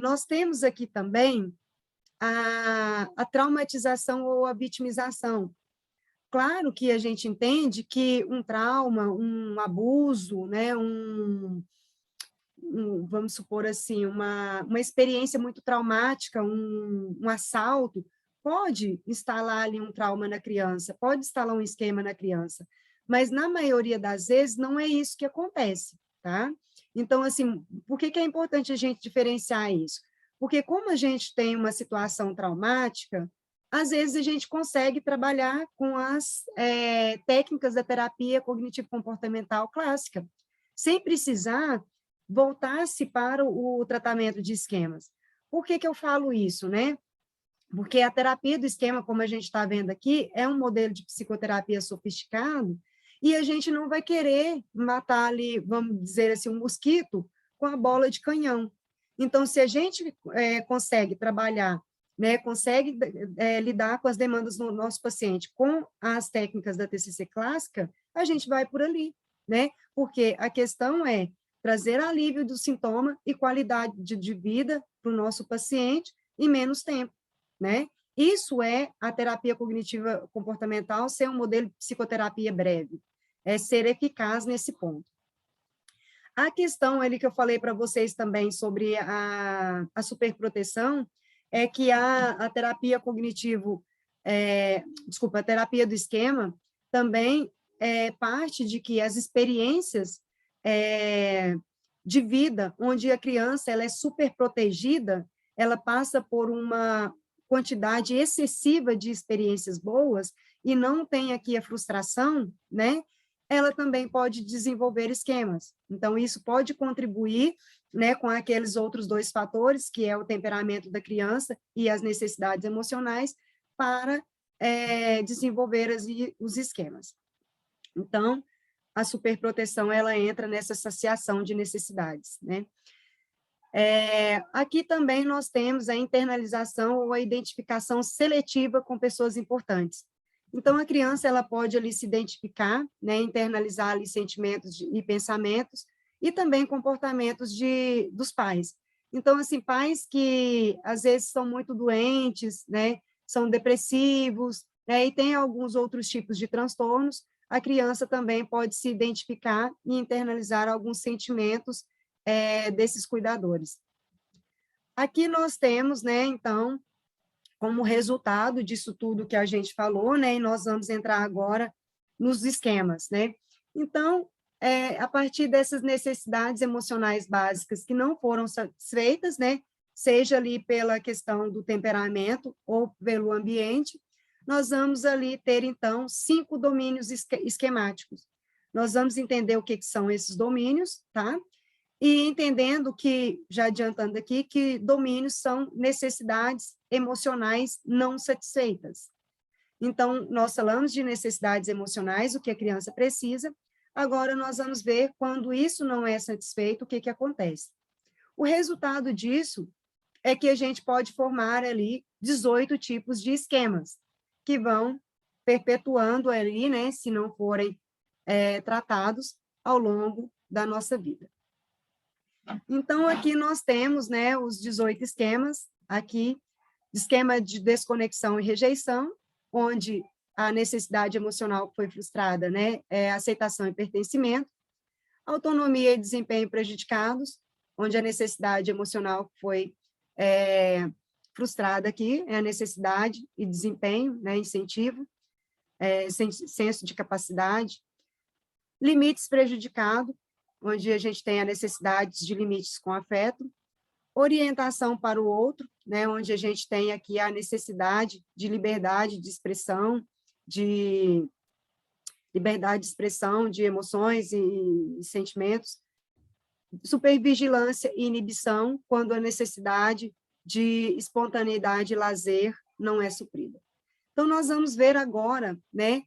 Nós temos aqui também a traumatização ou a vitimização. Claro que a gente entende que um trauma, um abuso, né, vamos supor assim, uma experiência muito traumática, um assalto, pode instalar ali um trauma na criança, pode instalar um esquema na criança, mas na maioria das vezes não é isso que acontece, tá? Então, assim, por que é importante a gente diferenciar isso? Porque como a gente tem uma situação traumática, às vezes a gente consegue trabalhar com as técnicas da terapia cognitivo-comportamental clássica, sem precisar voltar-se para o tratamento de esquemas. Por que que eu falo isso, né? Porque a terapia do esquema, como a gente está vendo aqui, é um modelo de psicoterapia sofisticado e a gente não vai querer matar ali, vamos dizer assim, um mosquito com a bola de canhão. Então, se a gente consegue trabalhar, né, consegue lidar com as demandas do nosso paciente com as técnicas da TCC clássica, a gente vai por ali, né? Porque a questão é trazer alívio do sintoma e qualidade de vida para o nosso paciente em menos tempo, né? Isso é a terapia cognitiva comportamental ser um modelo de psicoterapia breve, é ser eficaz nesse ponto. A questão ali que eu falei para vocês também sobre a superproteção é que a terapia cognitivo, a terapia do esquema também é parte de que as experiências de vida, onde a criança ela é super protegida, ela passa por uma quantidade excessiva de experiências boas e não tem aqui a frustração, né? Ela também pode desenvolver esquemas. Então, isso pode contribuir, né, com aqueles outros dois fatores, que é o temperamento da criança e as necessidades emocionais, para desenvolver os esquemas. Então, a superproteção, ela entra nessa saciação de necessidades, né? Aqui também nós temos a internalização ou a identificação seletiva com pessoas importantes. Então, a criança ela pode ali se identificar, né, internalizar ali sentimentos e pensamentos, e também comportamentos dos pais. Então, assim, pais que às vezes são muito doentes, né, são depressivos, né, e tem alguns outros tipos de transtornos, a criança também pode se identificar e internalizar alguns sentimentos desses cuidadores. Aqui nós temos, né, então, como resultado disso tudo que a gente falou, né, e nós vamos entrar agora nos esquemas, né? Então, a partir dessas necessidades emocionais básicas que não foram satisfeitas, né, seja ali pela questão do temperamento ou pelo ambiente, nós vamos ali ter, então, 5 domínios esquemáticos. Nós vamos entender o que são esses domínios, tá? E entendendo que, já adiantando aqui, que domínios são necessidades emocionais não satisfeitas. Então, nós falamos de necessidades emocionais, o que a criança precisa, agora nós vamos ver quando isso não é satisfeito, o que que acontece. O resultado disso é que a gente pode formar ali 18 tipos de esquemas, que vão perpetuando ali, né, se não forem tratados ao longo da nossa vida. Então, aqui nós temos, né, os 18 esquemas, aqui, esquema de desconexão e rejeição, onde a necessidade emocional que foi frustrada, né, é aceitação e pertencimento, autonomia e desempenho prejudicados, onde a necessidade emocional que foi frustrada aqui é a necessidade e desempenho, né, incentivo, senso de capacidade, limites prejudicados, onde a gente tem a necessidade de limites com afeto, orientação para o outro, né, onde a gente tem aqui a necessidade de liberdade de expressão, de liberdade de expressão de emoções e sentimentos, supervigilância e inibição, quando a necessidade de espontaneidade e lazer não é suprida. Então, nós vamos ver agora, né,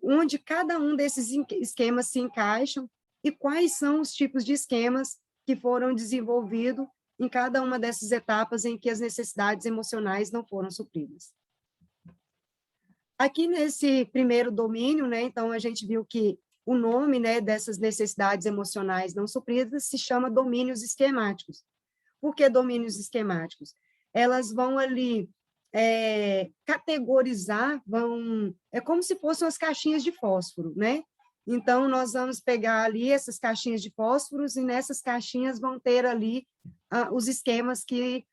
onde cada um desses esquemas se encaixam e quais são os tipos de esquemas que foram desenvolvidos em cada uma dessas etapas em que as necessidades emocionais não foram supridas. Aqui nesse primeiro domínio, né, então a gente viu que o nome, né, dessas necessidades emocionais não supridas se chama domínios esquemáticos. Por que domínios esquemáticos? Elas vão ali categorizar, é como se fossem as caixinhas de fósforo, né? Então, nós vamos pegar ali essas caixinhas de fósforos e nessas caixinhas vão ter ali os esquemas que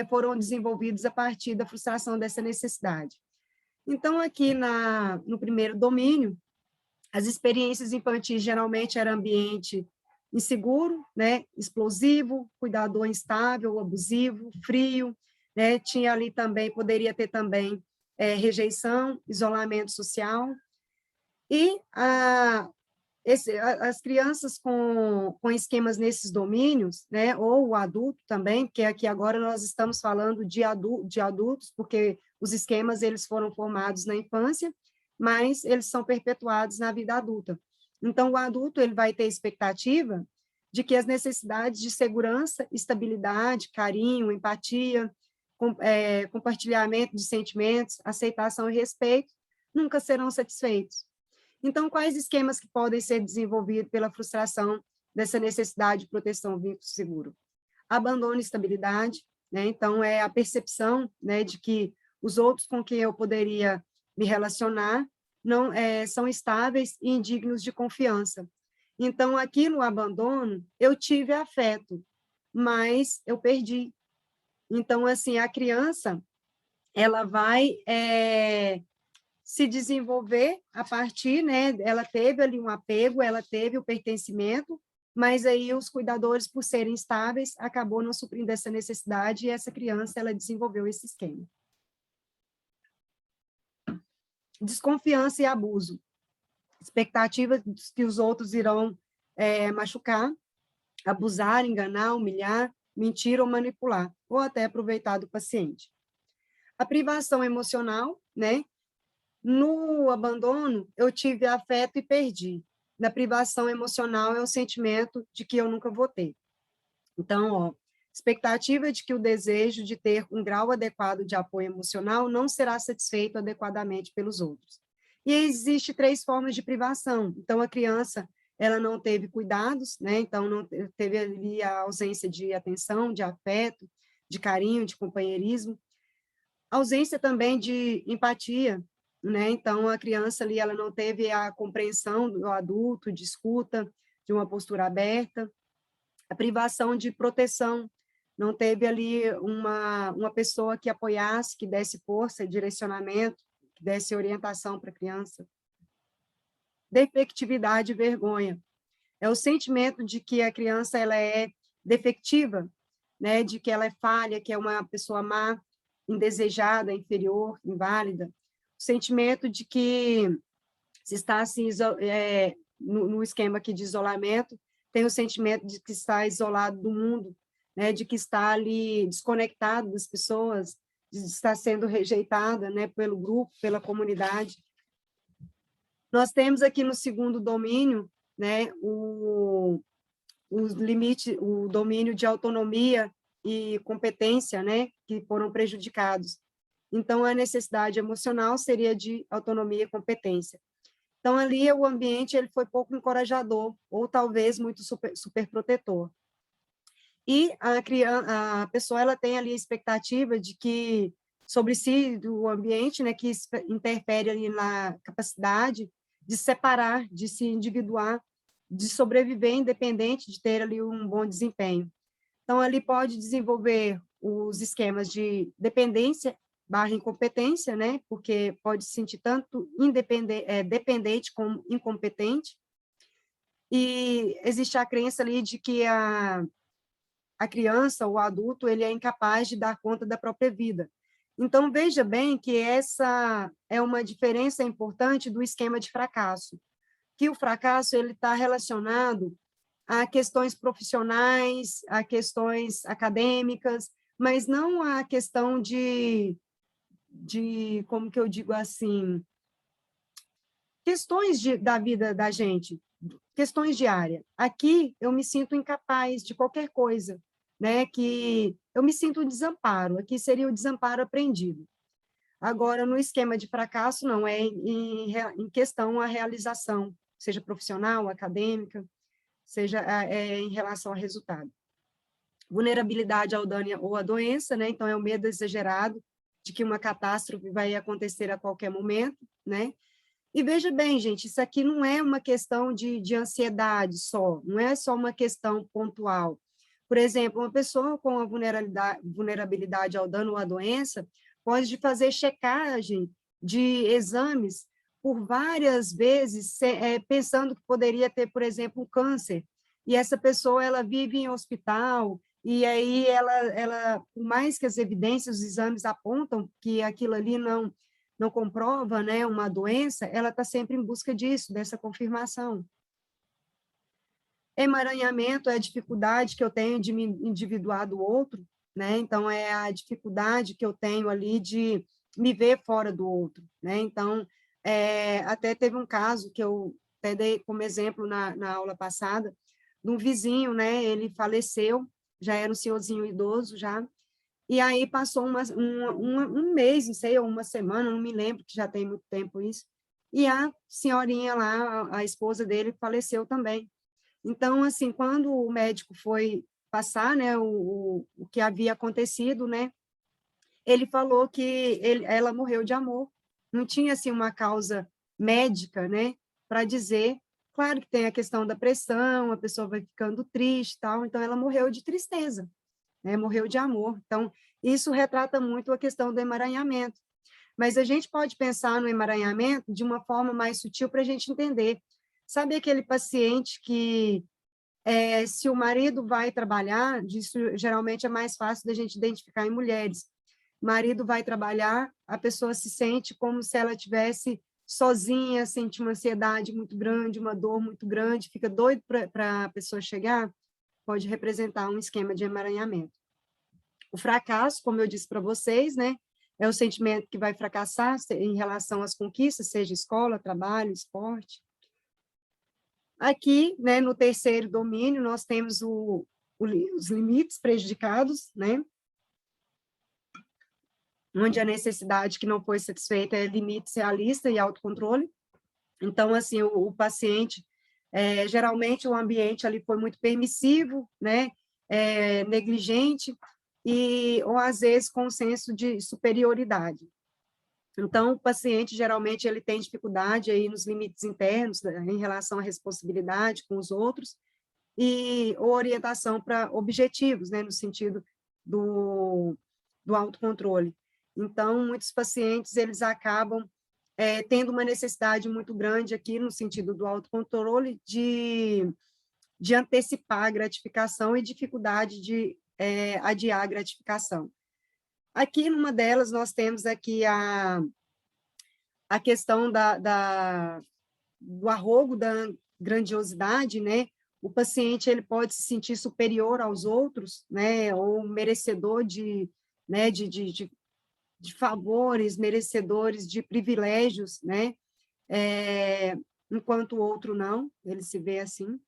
foram desenvolvidos a partir da frustração dessa necessidade. Então, aqui no primeiro domínio, as experiências infantis geralmente eram ambiente inseguro, né, explosivo, cuidador instável, abusivo, frio, né, tinha ali também, poderia ter também rejeição, isolamento social, e as crianças com esquemas nesses domínios, né, ou o adulto também, porque aqui agora nós estamos falando de adultos, porque os esquemas eles foram formados na infância, mas eles são perpetuados na vida adulta. Então, o adulto ele vai ter expectativa de que as necessidades de segurança, estabilidade, carinho, empatia, compartilhamento de sentimentos, aceitação e respeito nunca serão satisfeitos. Então, quais esquemas que podem ser desenvolvidos pela frustração dessa necessidade de proteção, vínculo seguro? Abandono e estabilidade, né? Então, é a percepção, né, de que os outros com quem eu poderia me relacionar não são estáveis e indignos de confiança. Então, aqui no abandono, eu tive afeto, mas eu perdi. Então, assim, a criança, ela vai se desenvolver a partir, né, ela teve ali um apego, ela teve o pertencimento, mas aí os cuidadores, por serem estáveis, acabou não suprindo essa necessidade e essa criança, ela desenvolveu esse esquema. Desconfiança e abuso. Expectativa de que os outros irão machucar, abusar, enganar, humilhar, mentir ou manipular, ou até aproveitar do paciente. A privação emocional, né? No abandono, eu tive afeto e perdi. Na privação emocional é o sentimento de que eu nunca vou ter. Então, ó, expectativa de que o desejo de ter um grau adequado de apoio emocional não será satisfeito adequadamente pelos outros. E existe 3 formas de privação. Então, a criança, ela não teve cuidados, né? Então, não teve ali a ausência de atenção, de afeto, de carinho, de companheirismo. Ausência também de empatia, né? Então, a criança ali, ela não teve a compreensão do adulto, de escuta, de uma postura aberta. A privação de proteção, não teve ali uma pessoa que apoiasse, que desse força, direcionamento, que desse orientação para a criança. Defectividade e vergonha. É o sentimento de que a criança ela é defectiva, né? De que ela é falha, que é uma pessoa má, indesejada, inferior, inválida. O sentimento de que se está assim, no esquema aqui de isolamento, tem o sentimento de que está isolado do mundo, né, de que está ali desconectado das pessoas, de estar sendo rejeitada, né, pelo grupo, pela comunidade. Nós temos aqui no segundo domínio, né, o domínio de autonomia e competência, né, que foram prejudicados. Então, a necessidade emocional seria de autonomia e competência. Então, ali, o ambiente ele foi pouco encorajador, ou talvez muito super protetor. E a pessoa ela tem ali a expectativa de que, sobre si, do ambiente, né, que interfere ali na capacidade de separar, de se individuar, de sobreviver independente, de ter ali um bom desempenho. Então, ali pode desenvolver os esquemas de dependência / incompetência, né? Porque pode se sentir tanto dependente como incompetente. E existe a crença ali de que a criança, o adulto, ele é incapaz de dar conta da própria vida. Então, veja bem que essa é uma diferença importante do esquema de fracasso, que o fracasso ele está relacionado a questões profissionais, a questões acadêmicas, mas não a questão de como que eu digo assim, questões da vida da gente, questões diárias. Aqui eu me sinto incapaz de qualquer coisa, né? Que eu me sinto desamparo, aqui seria o desamparo aprendido. Agora, no esquema de fracasso, não, é em questão a realização, seja profissional, acadêmica, seja em relação ao resultado. Vulnerabilidade ao dano ou à doença, né? Então, é o medo exagerado de que uma catástrofe vai acontecer a qualquer momento, né? E veja bem, gente, isso aqui não é uma questão de ansiedade só, não é só uma questão pontual. Por exemplo, uma pessoa com a vulnerabilidade ao dano ou à doença pode fazer checagem de exames por várias vezes, pensando que poderia ter, por exemplo, um câncer. e essa pessoa ela vive em hospital, e aí ela, por mais que as evidências, os exames apontam que aquilo ali não comprova, né, uma doença, ela está sempre em busca disso, dessa confirmação. Emaranhamento é a dificuldade que eu tenho de me individuar do outro, né? Então, é a dificuldade que eu tenho ali de me ver fora do outro, né? Então, até teve um caso que eu até dei como exemplo na aula passada, de um vizinho, né? Ele faleceu, já era um senhorzinho idoso já, e aí passou um mês, não sei, ou uma semana, não me lembro, que já tem muito tempo isso, e a senhorinha lá, a esposa dele, faleceu também. Então, assim, quando o médico foi passar, né, o que havia acontecido, né, ele falou que ela morreu de amor. Não tinha, assim, uma causa médica, né, para dizer. Claro que tem a questão da pressão, a pessoa vai ficando triste e tal, então ela morreu de tristeza, né, morreu de amor. Então, isso retrata muito a questão do emaranhamento. Mas a gente pode pensar no emaranhamento de uma forma mais sutil para a gente entender. Sabe aquele paciente que, se o marido vai trabalhar, isso geralmente é mais fácil da gente identificar em mulheres. O marido vai trabalhar, a pessoa se sente como se ela tivesse sozinha, sente uma ansiedade muito grande, uma dor muito grande, fica doido para a pessoa chegar, pode representar um esquema de emaranhamento. O fracasso, como eu disse para vocês, né, é o sentimento que vai fracassar em relação às conquistas, seja escola, trabalho, esporte. Aqui, né, no terceiro domínio, nós temos os limites prejudicados, né, onde a necessidade que não foi satisfeita é limite realista e autocontrole. Então, assim, o paciente, geralmente o ambiente ali foi muito permissivo, né, negligente, ou às vezes com um senso de superioridade. Então, o paciente, geralmente, ele tem dificuldade aí nos limites internos, né, em relação à responsabilidade com os outros, ou orientação para objetivos, né, no sentido do autocontrole. Então, muitos pacientes, eles acabam tendo uma necessidade muito grande aqui, no sentido do autocontrole, de antecipar a gratificação e dificuldade de adiar a gratificação. Aqui, numa delas, nós temos aqui a questão do arrogo, da grandiosidade, né? O paciente ele pode se sentir superior aos outros, né? Ou merecedor né? de favores, merecedores de privilégios, né? Enquanto o outro não, ele se vê assim.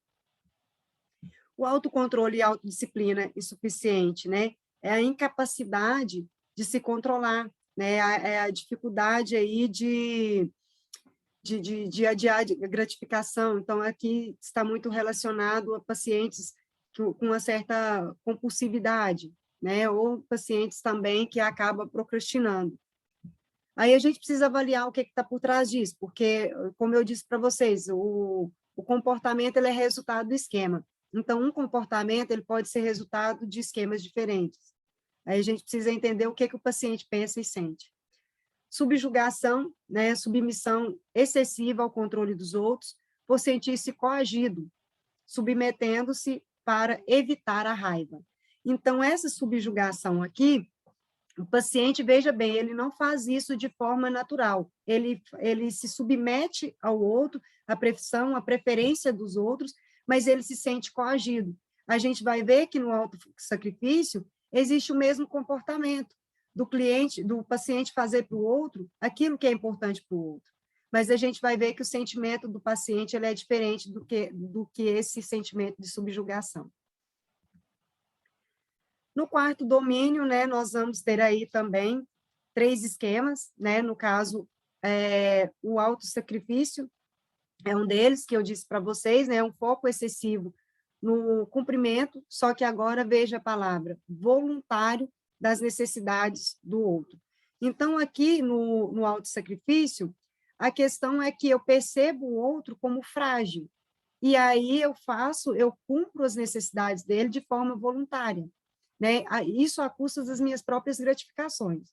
O autocontrole e autodisciplina insuficiente, né? É a incapacidade de se controlar, né? É a dificuldade aí de adiar a gratificação. Então, aqui está muito relacionado a pacientes com uma certa compulsividade, né? Ou pacientes também que acabam procrastinando. Aí a gente precisa avaliar o que está por trás disso, porque, como eu disse para vocês, o comportamento ele é resultado do esquema. Então, um comportamento ele pode ser resultado de esquemas diferentes. Aí a gente precisa entender o que o paciente pensa e sente. Subjugação, né, submissão excessiva ao controle dos outros, por sentir-se coagido, submetendo-se para evitar a raiva. Então, essa subjugação aqui, o paciente, veja bem, ele não faz isso de forma natural, ele se submete ao outro, à pressão, à preferência dos outros, mas ele se sente coagido. A gente vai ver que no autossacrifício existe o mesmo comportamento do paciente fazer para o outro aquilo que é importante para o outro. Mas a gente vai ver que o sentimento do paciente ele é diferente do que esse sentimento de subjugação. No quarto domínio, né, nós vamos ter aí também 3 esquemas, né, no caso, o autossacrifício é um deles, que eu disse para vocês, né, um foco excessivo no cumprimento, só que agora veja a palavra, voluntário das necessidades do outro. Então, aqui no autossacrifício, a questão é que eu percebo o outro como frágil, e aí eu cumpro as necessidades dele de forma voluntária, né? Isso a custa das minhas próprias gratificações,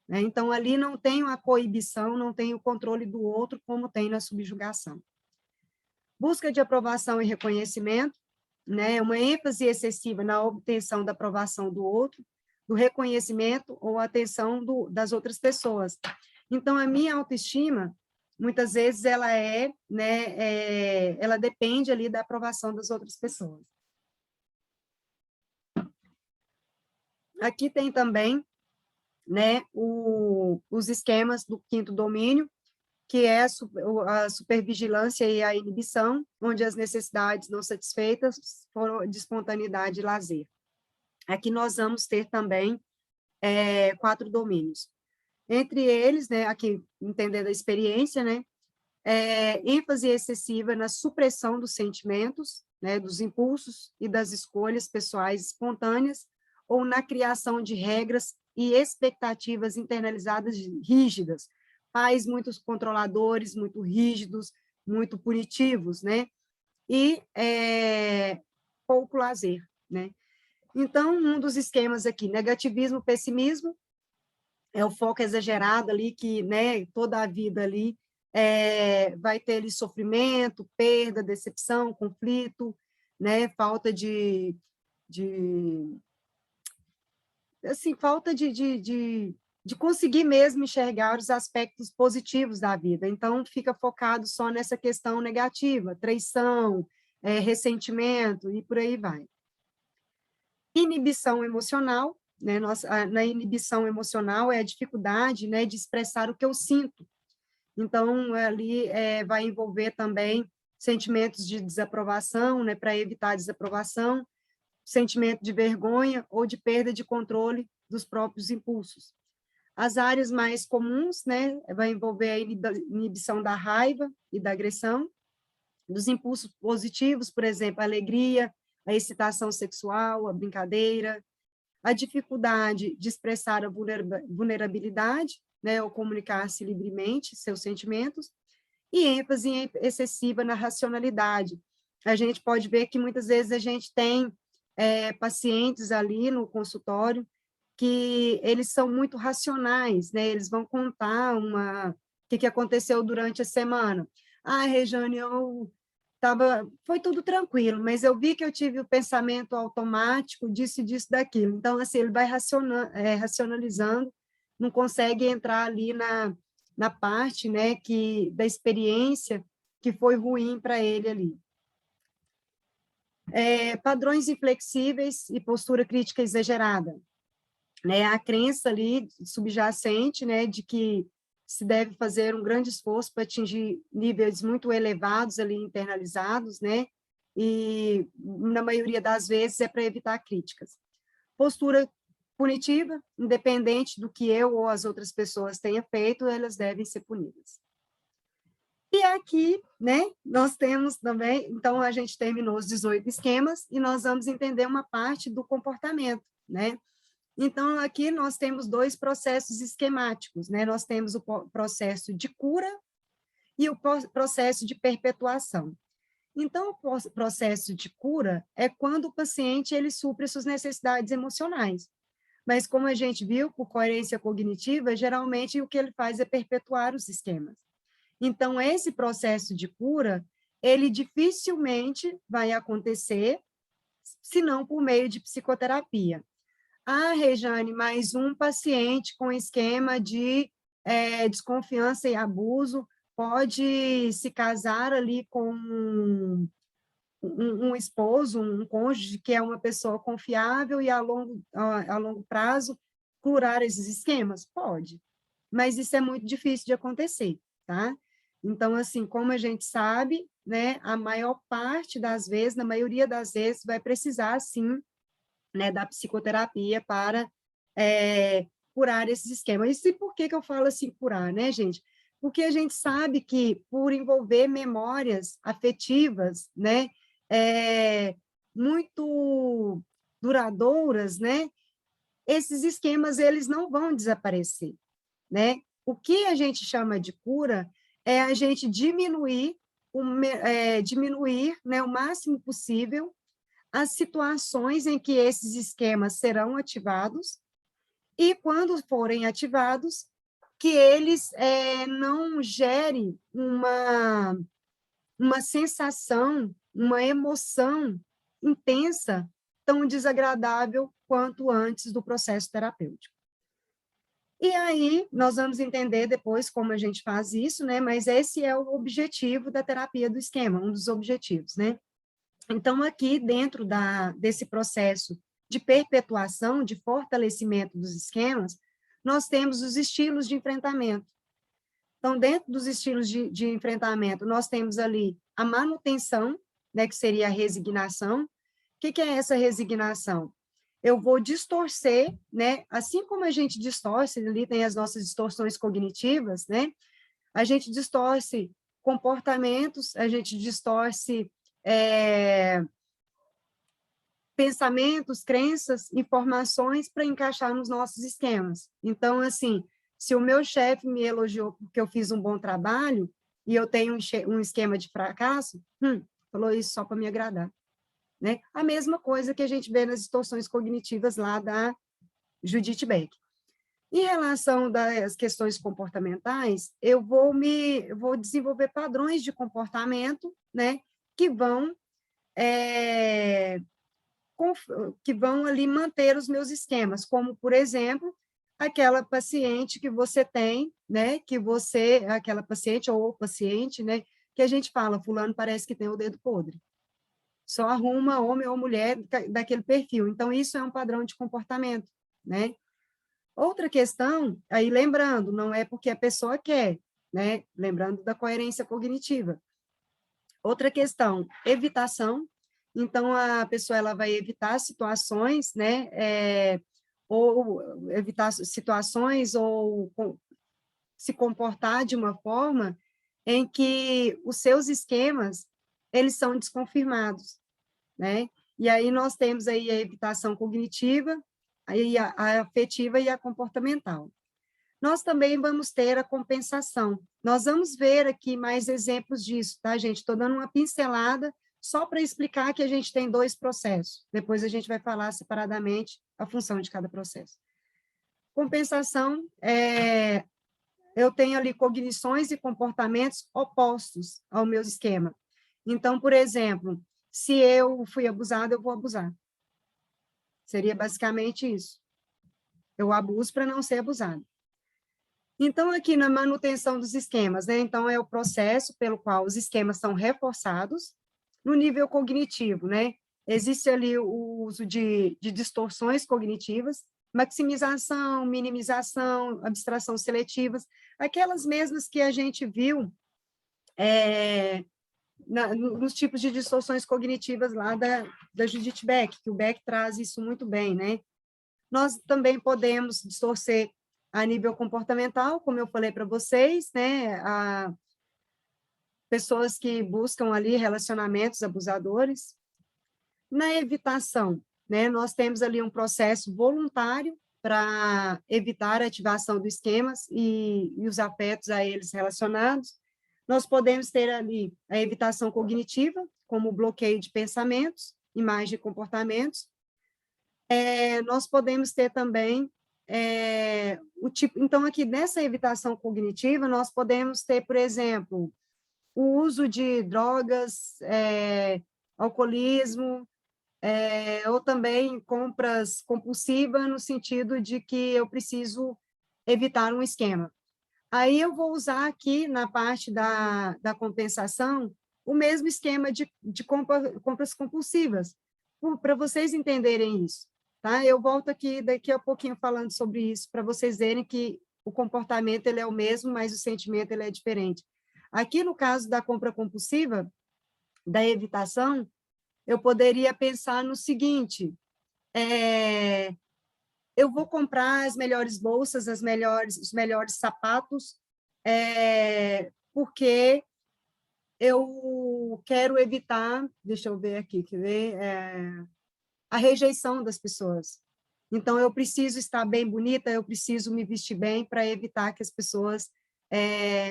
né? Então, ali não tenho a coibição, não tenho o controle do outro, como tem na subjugação. Busca de aprovação e reconhecimento, né, uma ênfase excessiva na obtenção da aprovação do outro, do reconhecimento ou atenção das outras pessoas. Então, a minha autoestima, muitas vezes, ela depende ali da aprovação das outras pessoas. Aqui tem também, né, os esquemas do 5º domínio, que é a supervigilância e a inibição, onde as necessidades não satisfeitas foram de espontaneidade e lazer. Aqui nós vamos ter também 4 domínios. Entre eles, né, aqui entendendo a experiência, né, ênfase excessiva na supressão dos sentimentos, né, dos impulsos e das escolhas pessoais espontâneas, ou na criação de regras e expectativas internalizadas rígidas, pais muito controladores, muito rígidos, muito punitivos, né? E pouco lazer, né? Então, um dos esquemas aqui, negativismo, pessimismo, é o foco exagerado ali, que, né, toda a vida ali vai ter ali sofrimento, perda, decepção, conflito, né? Falta assim, falta de conseguir mesmo enxergar os aspectos positivos da vida. Então, fica focado só nessa questão negativa, traição, ressentimento, e por aí vai. Inibição emocional, né? Na inibição emocional é a dificuldade, né, de expressar o que eu sinto. Então, ali vai envolver também sentimentos de desaprovação, né, para evitar a desaprovação, sentimento de vergonha ou de perda de controle dos próprios impulsos. As áreas mais comuns, né, vai envolver a inibição da raiva e da agressão, dos impulsos positivos, por exemplo, a alegria, a excitação sexual, a brincadeira, a dificuldade de expressar a vulnerabilidade, né, ou comunicar-se livremente seus sentimentos, e ênfase excessiva na racionalidade. A gente pode ver que muitas vezes a gente tem pacientes ali no consultório que eles são muito racionais, né? Eles vão contar o que aconteceu durante a semana. Ah, Rejane, foi tudo tranquilo, mas eu vi que eu tive o pensamento automático disso, daquilo. Então, assim, ele vai racionalizando, não consegue entrar ali na parte, né, da experiência que foi ruim para ele ali. Padrões inflexíveis e postura crítica exagerada, né? A crença ali subjacente, né, de que se deve fazer um grande esforço para atingir níveis muito elevados ali internalizados, né? E na maioria das vezes é para evitar críticas. Postura punitiva, independente do que eu ou as outras pessoas tenham feito, elas devem ser punidas. E aqui, né, nós temos também, então a gente terminou os 18 esquemas e nós vamos entender uma parte do comportamento, né? Então, aqui nós temos 2 processos esquemáticos, né? Nós temos o processo de cura e o processo de perpetuação. Então, o processo de cura é quando o paciente ele supre suas necessidades emocionais. Mas, como a gente viu, por coerência cognitiva, geralmente o que ele faz é perpetuar os esquemas. Então, esse processo de cura, ele dificilmente vai acontecer, se não por meio de psicoterapia. Ah, Rejane, mais um paciente com esquema de desconfiança e abuso pode se casar ali com um esposo, um cônjuge, que é uma pessoa confiável e a longo prazo curar esses esquemas? Pode, mas isso é muito difícil de acontecer, tá? Então, assim, como a gente sabe, né, a maior parte das vezes, na maioria das vezes, vai precisar, sim, né, da psicoterapia para curar esses esquemas. E por que eu falo assim, curar, né, gente? Porque a gente sabe que, por envolver memórias afetivas, né, muito duradouras, né, esses esquemas, eles não vão desaparecer, né? O que a gente chama de cura é a gente diminuir, né, o máximo possível as situações em que esses esquemas serão ativados e, quando forem ativados, que eles não gerem uma sensação, uma emoção intensa, tão desagradável quanto antes do processo terapêutico. E aí, nós vamos entender depois como a gente faz isso, né? Mas esse é o objetivo da terapia do esquema, um dos objetivos, né? Então, aqui, dentro desse processo de perpetuação, de fortalecimento dos esquemas, nós temos os estilos de enfrentamento. Então, dentro dos estilos de enfrentamento, nós temos ali a manutenção, né, que seria a resignação. O que é essa resignação? Eu vou distorcer, né, assim como a gente distorce, ali tem as nossas distorções cognitivas, né, a gente distorce comportamentos, a gente distorce pensamentos, crenças, informações para encaixar nos nossos esquemas. Então, assim, se o meu chefe me elogiou porque eu fiz um bom trabalho e eu tenho um esquema de fracasso, falou isso só para me agradar. Né? A mesma coisa que a gente vê nas distorções cognitivas lá da Judith Beck. Em relação das questões comportamentais, eu vou desenvolver padrões de comportamento, né, que vão ali manter os meus esquemas, como, por exemplo, aquela paciente que você tem, né, aquela paciente ou o paciente, né, que a gente fala, fulano parece que tem o dedo podre. Só arruma homem ou mulher daquele perfil. Então, isso é um padrão de comportamento, né? Outra questão, aí lembrando, não é porque a pessoa quer, né? Lembrando da coerência cognitiva. Outra questão, evitação. Então, a pessoa ela vai evitar situações, né? Ou evitar situações ou se comportar de uma forma em que os seus esquemas, eles são desconfirmados, né? E aí nós temos aí a evitação cognitiva, aí a afetiva e a comportamental. Nós também vamos ter a compensação. Nós vamos ver aqui mais exemplos disso, tá, gente? Estou dando uma pincelada só para explicar que a gente tem 2 processos. Depois a gente vai falar separadamente a função de cada processo. Compensação, eu tenho ali cognições e comportamentos opostos ao meu esquema. Então, por exemplo, se eu fui abusada, eu vou abusar. Seria basicamente isso. Eu abuso para não ser abusado. Então, aqui na manutenção dos esquemas, né? Então, é o processo pelo qual os esquemas são reforçados no nível cognitivo, né? Existe ali o uso de distorções cognitivas, maximização, minimização, abstração seletivas, aquelas mesmas que a gente viu nos tipos de distorções cognitivas lá da Judith Beck, que o Beck traz isso muito bem, né? Nós também podemos distorcer a nível comportamental, como eu falei para vocês, né? Pessoas que buscam ali relacionamentos abusadores. Na evitação, né? Nós temos ali um processo voluntário para evitar a ativação dos esquemas e os afetos a eles relacionados. Nós podemos ter ali a evitação cognitiva, como o bloqueio de pensamentos, imagem e comportamentos. Nós podemos ter também então, aqui nessa evitação cognitiva, nós podemos ter, por exemplo, o uso de drogas, alcoolismo, ou também compras compulsivas, no sentido de que eu preciso evitar um esquema. Aí eu vou usar aqui, na parte da compensação, o mesmo esquema de compras compulsivas, para vocês entenderem isso. Tá? Eu volto aqui daqui a pouquinho falando sobre isso, para vocês verem que o comportamento ele é o mesmo, mas o sentimento ele é diferente. Aqui, no caso da compra compulsiva, da evitação, eu poderia pensar no seguinte, eu vou comprar as melhores bolsas, os melhores sapatos, porque eu quero evitar, deixa eu ver aqui, quer ver, a rejeição das pessoas. Então, eu preciso estar bem bonita, eu preciso me vestir bem para evitar que as pessoas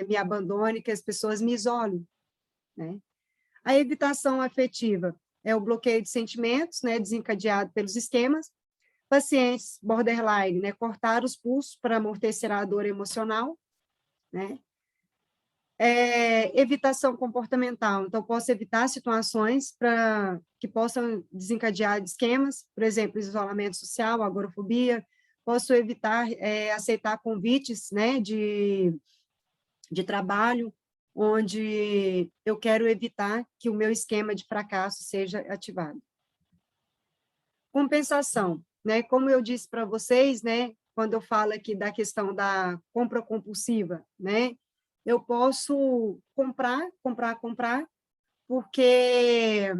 me abandonem, que as pessoas me isolem, né? A evitação afetiva é o bloqueio de sentimentos, né, desencadeado pelos esquemas. Pacientes borderline, né, cortar os pulsos para amortecer a dor emocional, né? Evitação comportamental. Então, posso evitar situações que possam desencadear esquemas, por exemplo, isolamento social, agorafobia. Posso evitar aceitar convites, né, de trabalho, onde eu quero evitar que o meu esquema de fracasso seja ativado. Compensação, né? Como eu disse para vocês, né, quando eu falo aqui da questão da compra compulsiva, né, eu posso comprar, porque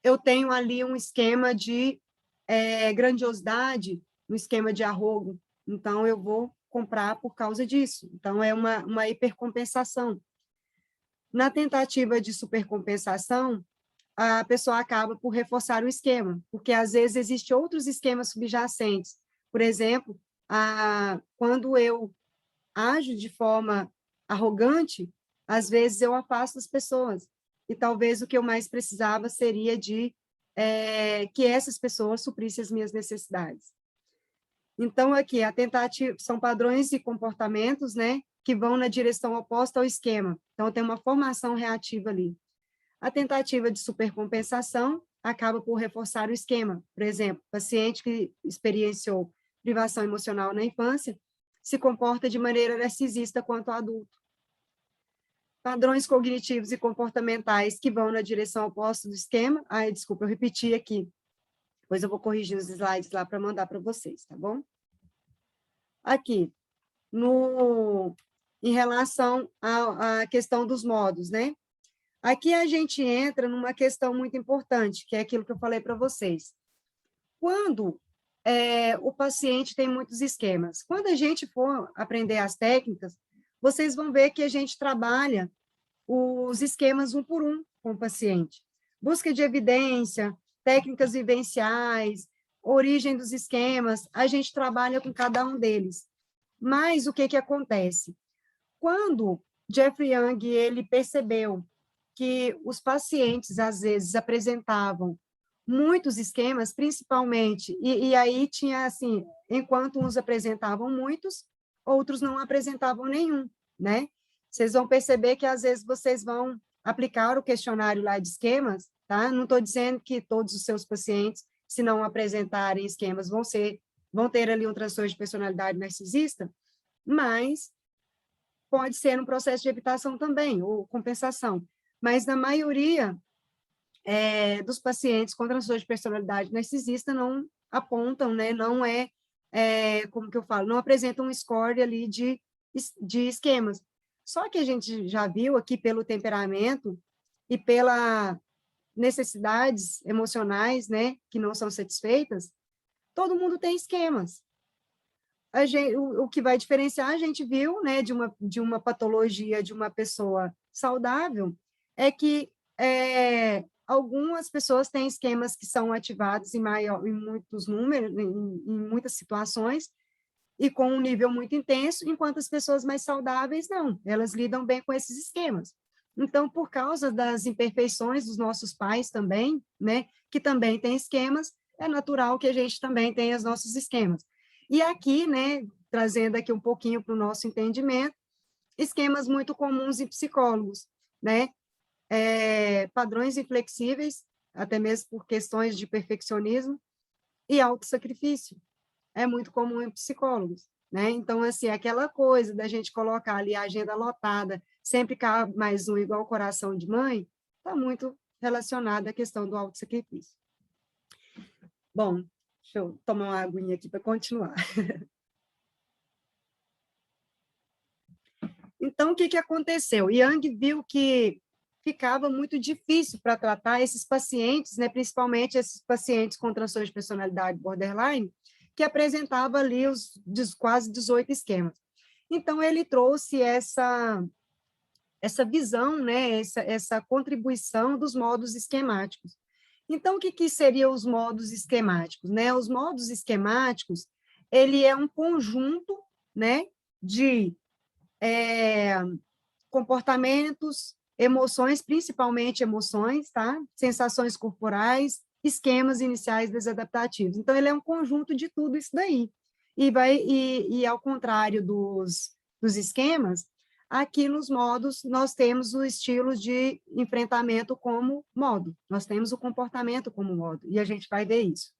eu tenho ali um esquema de grandiosidade, um esquema de arrogo, então eu vou comprar por causa disso. Então, é uma hipercompensação. Na tentativa de supercompensação, a pessoa acaba por reforçar o esquema, porque às vezes existem outros esquemas subjacentes. Por exemplo, quando eu ajo de forma arrogante, às vezes eu afasto as pessoas, e talvez o que eu mais precisava seria de que essas pessoas suprissem as minhas necessidades. Então, aqui, a tentativa são padrões e comportamentos, né, que vão na direção oposta ao esquema. Então, tem uma formação reativa ali. A tentativa de supercompensação acaba por reforçar o esquema. Por exemplo, paciente que experienciou privação emocional na infância se comporta de maneira narcisista quanto adulto. Padrões cognitivos e comportamentais que vão na direção oposta do esquema. Desculpa, eu repeti aqui. Depois eu vou corrigir os slides lá para mandar para vocês, tá bom? Aqui, em relação à questão dos modos, né? Aqui a gente entra numa questão muito importante, que é aquilo que eu falei para vocês. Quando o paciente tem muitos esquemas, quando a gente for aprender as técnicas, vocês vão ver que a gente trabalha os esquemas um por um com o paciente. Busca de evidência, técnicas vivenciais, origem dos esquemas, a gente trabalha com cada um deles. Mas o que acontece? Quando Jeffrey Young ele percebeu que os pacientes, às vezes, apresentavam muitos esquemas, principalmente, e aí tinha, assim, enquanto uns apresentavam muitos, outros não apresentavam nenhum, né? Vocês vão perceber que, às vezes, vocês vão aplicar o questionário lá de esquemas, tá? Não estou dizendo que todos os seus pacientes, se não apresentarem esquemas, vão ter ali um transtorno de personalidade narcisista, mas pode ser um processo de evitação também, ou compensação. Mas, na maioria dos pacientes com transtorno de personalidade narcisista não apontam, né? Não como que eu falo, não apresentam um score ali de esquemas. Só que a gente já viu aqui pelo temperamento e pelas necessidades emocionais, né, que não são satisfeitas, todo mundo tem esquemas. O que vai diferenciar, a gente viu, né, de uma patologia de uma pessoa saudável, é que algumas pessoas têm esquemas que são ativados em muitos números, em muitas situações, e com um nível muito intenso, enquanto as pessoas mais saudáveis não, elas lidam bem com esses esquemas. Então, por causa das imperfeições dos nossos pais também, né, que também têm esquemas, é natural que a gente também tenha os nossos esquemas. E aqui, né, trazendo aqui um pouquinho para o nosso entendimento, esquemas muito comuns em psicólogos, né, padrões inflexíveis, até mesmo por questões de perfeccionismo, e autossacrifício. É muito comum em psicólogos, né? Então, assim, aquela coisa da gente colocar ali a agenda lotada, sempre cabe mais um igual coração de mãe, está muito relacionada à questão do autossacrifício. Bom, deixa eu tomar uma aguinha aqui para continuar. Então, o que aconteceu? Young viu que ficava muito difícil para tratar esses pacientes, né, principalmente esses pacientes com transtorno de personalidade borderline, que apresentava ali os quase 18 esquemas. Então, ele trouxe essa visão, né, essa contribuição dos modos esquemáticos. Então, o que seriam os modos esquemáticos? Né? Os modos esquemáticos, ele é um conjunto, né, de comportamentos, emoções, principalmente emoções, tá? Sensações corporais, esquemas iniciais desadaptativos. Então, ele é um conjunto de tudo isso daí. E ao contrário dos esquemas, Aqui nos modos, nós temos o estilo de enfrentamento como modo, nós temos o comportamento como modo, e a gente vai ver isso.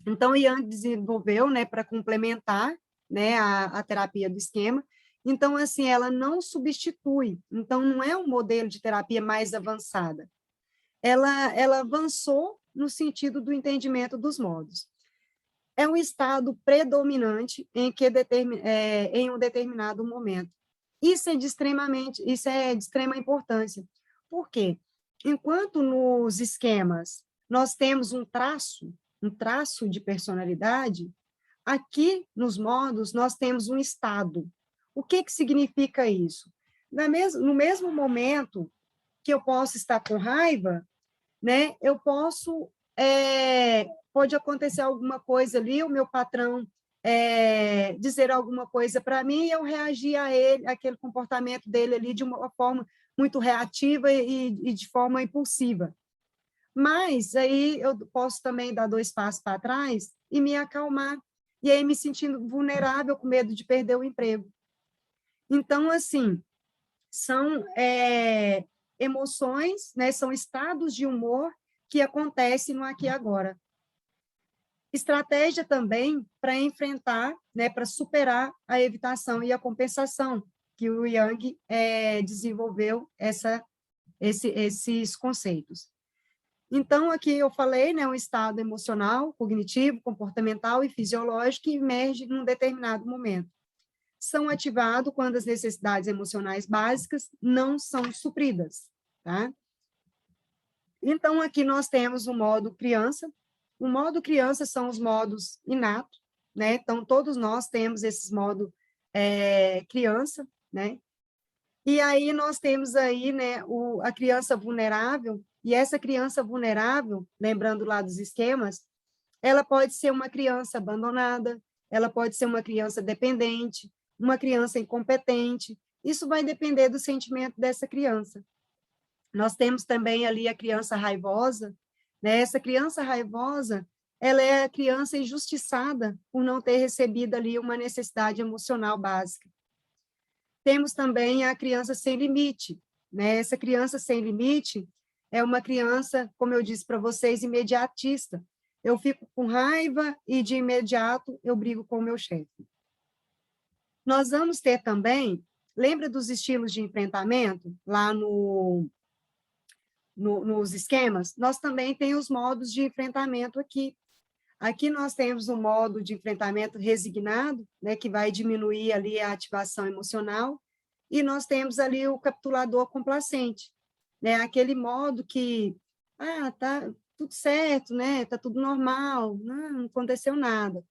Então, o Yang desenvolveu, né, para complementar, né, a terapia do esquema. Então, assim, ela não substitui, então não é um modelo de terapia mais avançada. Ela avançou no sentido do entendimento dos modos. É um estado predominante em um determinado momento. Isso é de extrema importância. Por quê? Enquanto nos esquemas nós temos um traço de personalidade, aqui nos modos nós temos um estado. O que significa isso? No mesmo momento que eu posso estar com raiva, né, eu posso, pode acontecer alguma coisa ali, o meu patrão dizer alguma coisa para mim e eu reagir a ele, aquele comportamento dele ali de uma forma muito reativa e de forma impulsiva. Mas aí eu posso também dar 2 passos para trás e me acalmar, e aí me sentindo vulnerável, com medo de perder o emprego. Então, assim, são emoções, né, são estados de humor que acontecem no aqui e agora. Estratégia também para enfrentar, né, para superar a evitação e a compensação, que o Yang desenvolveu esses conceitos. Então, aqui eu falei, né, um estado emocional, cognitivo, comportamental e fisiológico que emerge num determinado momento. São ativados quando as necessidades emocionais básicas não são supridas, tá? Então, aqui nós temos o modo criança. O modo criança são os modos inatos, né? Então, todos nós temos esse modo criança, né? E aí nós temos aí, né, a criança vulnerável, e essa criança vulnerável, lembrando lá dos esquemas, ela pode ser uma criança abandonada, ela pode ser uma criança dependente, uma criança incompetente, isso vai depender do sentimento dessa criança. Nós temos também ali a criança raivosa, né? Essa criança raivosa, ela é a criança injustiçada por não ter recebido ali uma necessidade emocional básica. Temos também a criança sem limite, né? Essa criança sem limite é uma criança, como eu disse para vocês, imediatista. Eu fico com raiva e, de imediato, eu brigo com o meu chefe. Nós vamos ter também, lembra dos estilos de enfrentamento, lá nos esquemas? Nós também temos os modos de enfrentamento aqui. Aqui nós temos um modo de enfrentamento resignado, né, que vai diminuir ali a ativação emocional, e nós temos ali o capitulador complacente, né, aquele modo que, tá tudo certo, né, tá tudo normal, não aconteceu nada.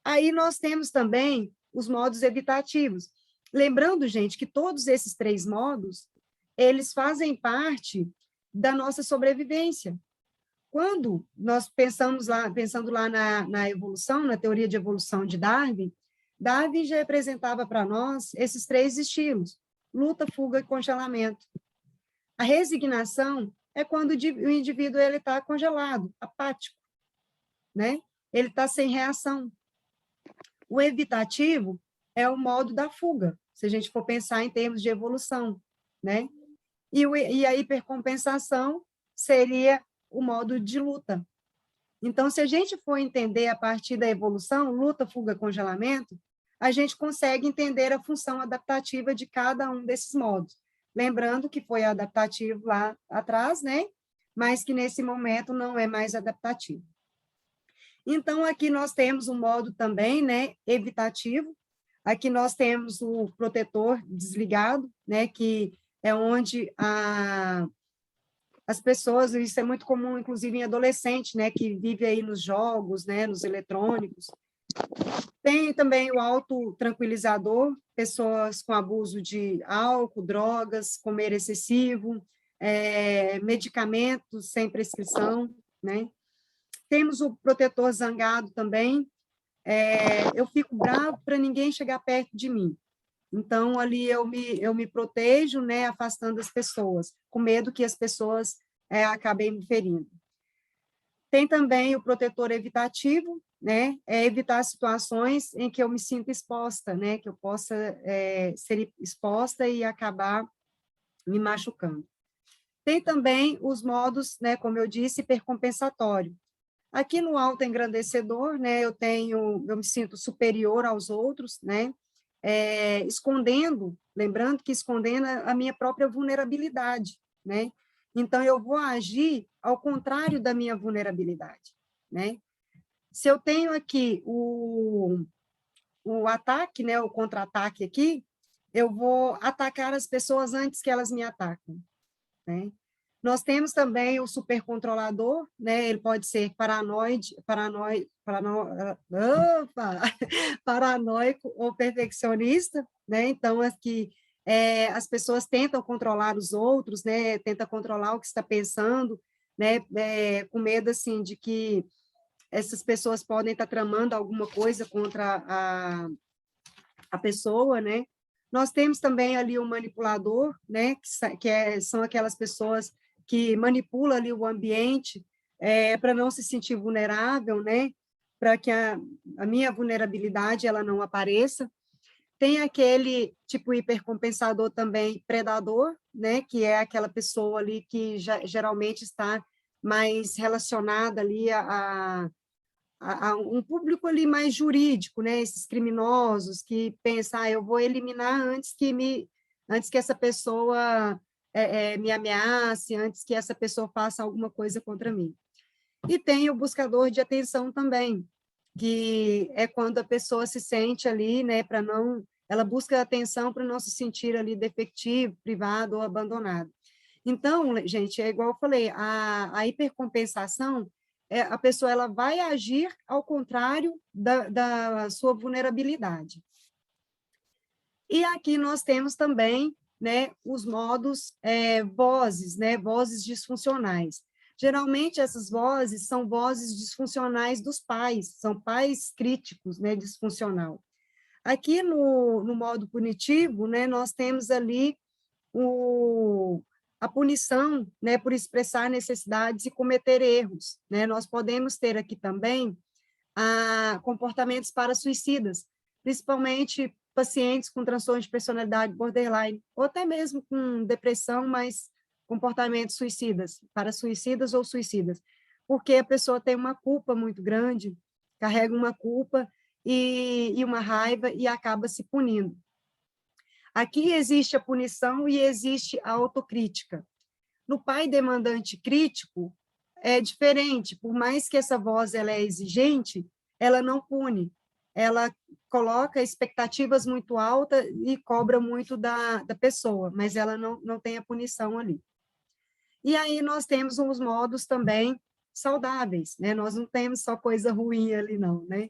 Aí nós temos também os modos evitativos. Lembrando, gente, que todos esses 3 modos, eles fazem parte da nossa sobrevivência. Quando nós pensando lá na evolução, na teoria de evolução de Darwin, Darwin já apresentava para nós esses 3 estilos: luta, fuga e congelamento. A resignação é quando o indivíduo está congelado, apático, né? Ele está sem reação. O evitativo é o modo da fuga, se a gente for pensar em termos de evolução, né? E a hipercompensação seria o modo de luta. Então, se a gente for entender a partir da evolução, luta, fuga, congelamento, a gente consegue entender a função adaptativa de cada um desses modos. Lembrando que foi adaptativo lá atrás, né? Mas que nesse momento não é mais adaptativo. Então, aqui nós temos um modo também, né, evitativo. Aqui nós temos o protetor desligado, né, que é onde as pessoas, isso é muito comum, inclusive em adolescente, né, que vive aí nos jogos, né, nos eletrônicos. Tem também o autotranquilizador, pessoas com abuso de álcool, drogas, comer excessivo, medicamentos sem prescrição, né? Temos o protetor zangado também, eu fico bravo para ninguém chegar perto de mim. Então, ali eu me protejo, né, afastando as pessoas, com medo que as pessoas acabem me ferindo. Tem também o protetor evitativo, né, é evitar situações em que eu me sinto exposta, né, que eu possa ser exposta e acabar me machucando. Tem também os modos, né, como eu disse, hipercompensatório. Aqui no autoengrandecedor, né, eu me sinto superior aos outros, né, escondendo, lembrando que escondendo a minha própria vulnerabilidade, né? Então, eu vou agir ao contrário da minha vulnerabilidade, né? Se eu tenho aqui o ataque, né, o contra-ataque aqui, eu vou atacar as pessoas antes que elas me atacam, né? Nós temos também o supercontrolador, né? Ele pode ser paranoico ou perfeccionista, né? Então, aqui, as pessoas tentam controlar os outros, né? Tentam controlar o que está pensando, né? Com medo, assim, de que essas pessoas podem estar tramando alguma coisa contra a pessoa, né? Nós temos também ali o manipulador, né? São aquelas pessoas que manipulam ali o ambiente para não se sentir vulnerável, né? Para que a minha vulnerabilidade ela não apareça. Tem aquele tipo hipercompensador também, predador, né? Que é aquela pessoa ali que geralmente está mais relacionada ali a um público ali mais jurídico, né? Esses criminosos que pensam, eu vou eliminar antes que essa pessoa me ameace, antes que essa pessoa faça alguma coisa contra mim. E tem o buscador de atenção também, que é quando a pessoa se sente ali, né? Ela busca atenção para não se sentir ali defectivo, privado ou abandonado. Então, gente, é igual eu falei, a hipercompensação, a pessoa ela vai agir ao contrário da sua vulnerabilidade. E aqui nós temos também, né, os modos vozes, né, vozes disfuncionais. Geralmente, essas vozes são vozes disfuncionais dos pais, são pais críticos, né, disfuncional. Aqui no modo punitivo, né, nós temos ali a punição, né, por expressar necessidades e cometer erros, né? Nós podemos ter aqui também comportamentos para suicidas, principalmente pacientes com transtorno de personalidade borderline, ou até mesmo com depressão, mas comportamentos suicidas, para suicidas ou suicidas, porque a pessoa tem uma culpa muito grande, carrega uma culpa e uma raiva e acaba se punindo. Aqui existe a punição e existe a autocrítica. No pai demandante crítico, é diferente, por mais que essa voz ela é exigente, ela não pune, ela coloca expectativas muito altas e cobra muito da pessoa, mas ela não tem a punição ali. E aí nós temos uns modos também saudáveis, né? Nós não temos só coisa ruim ali não, né?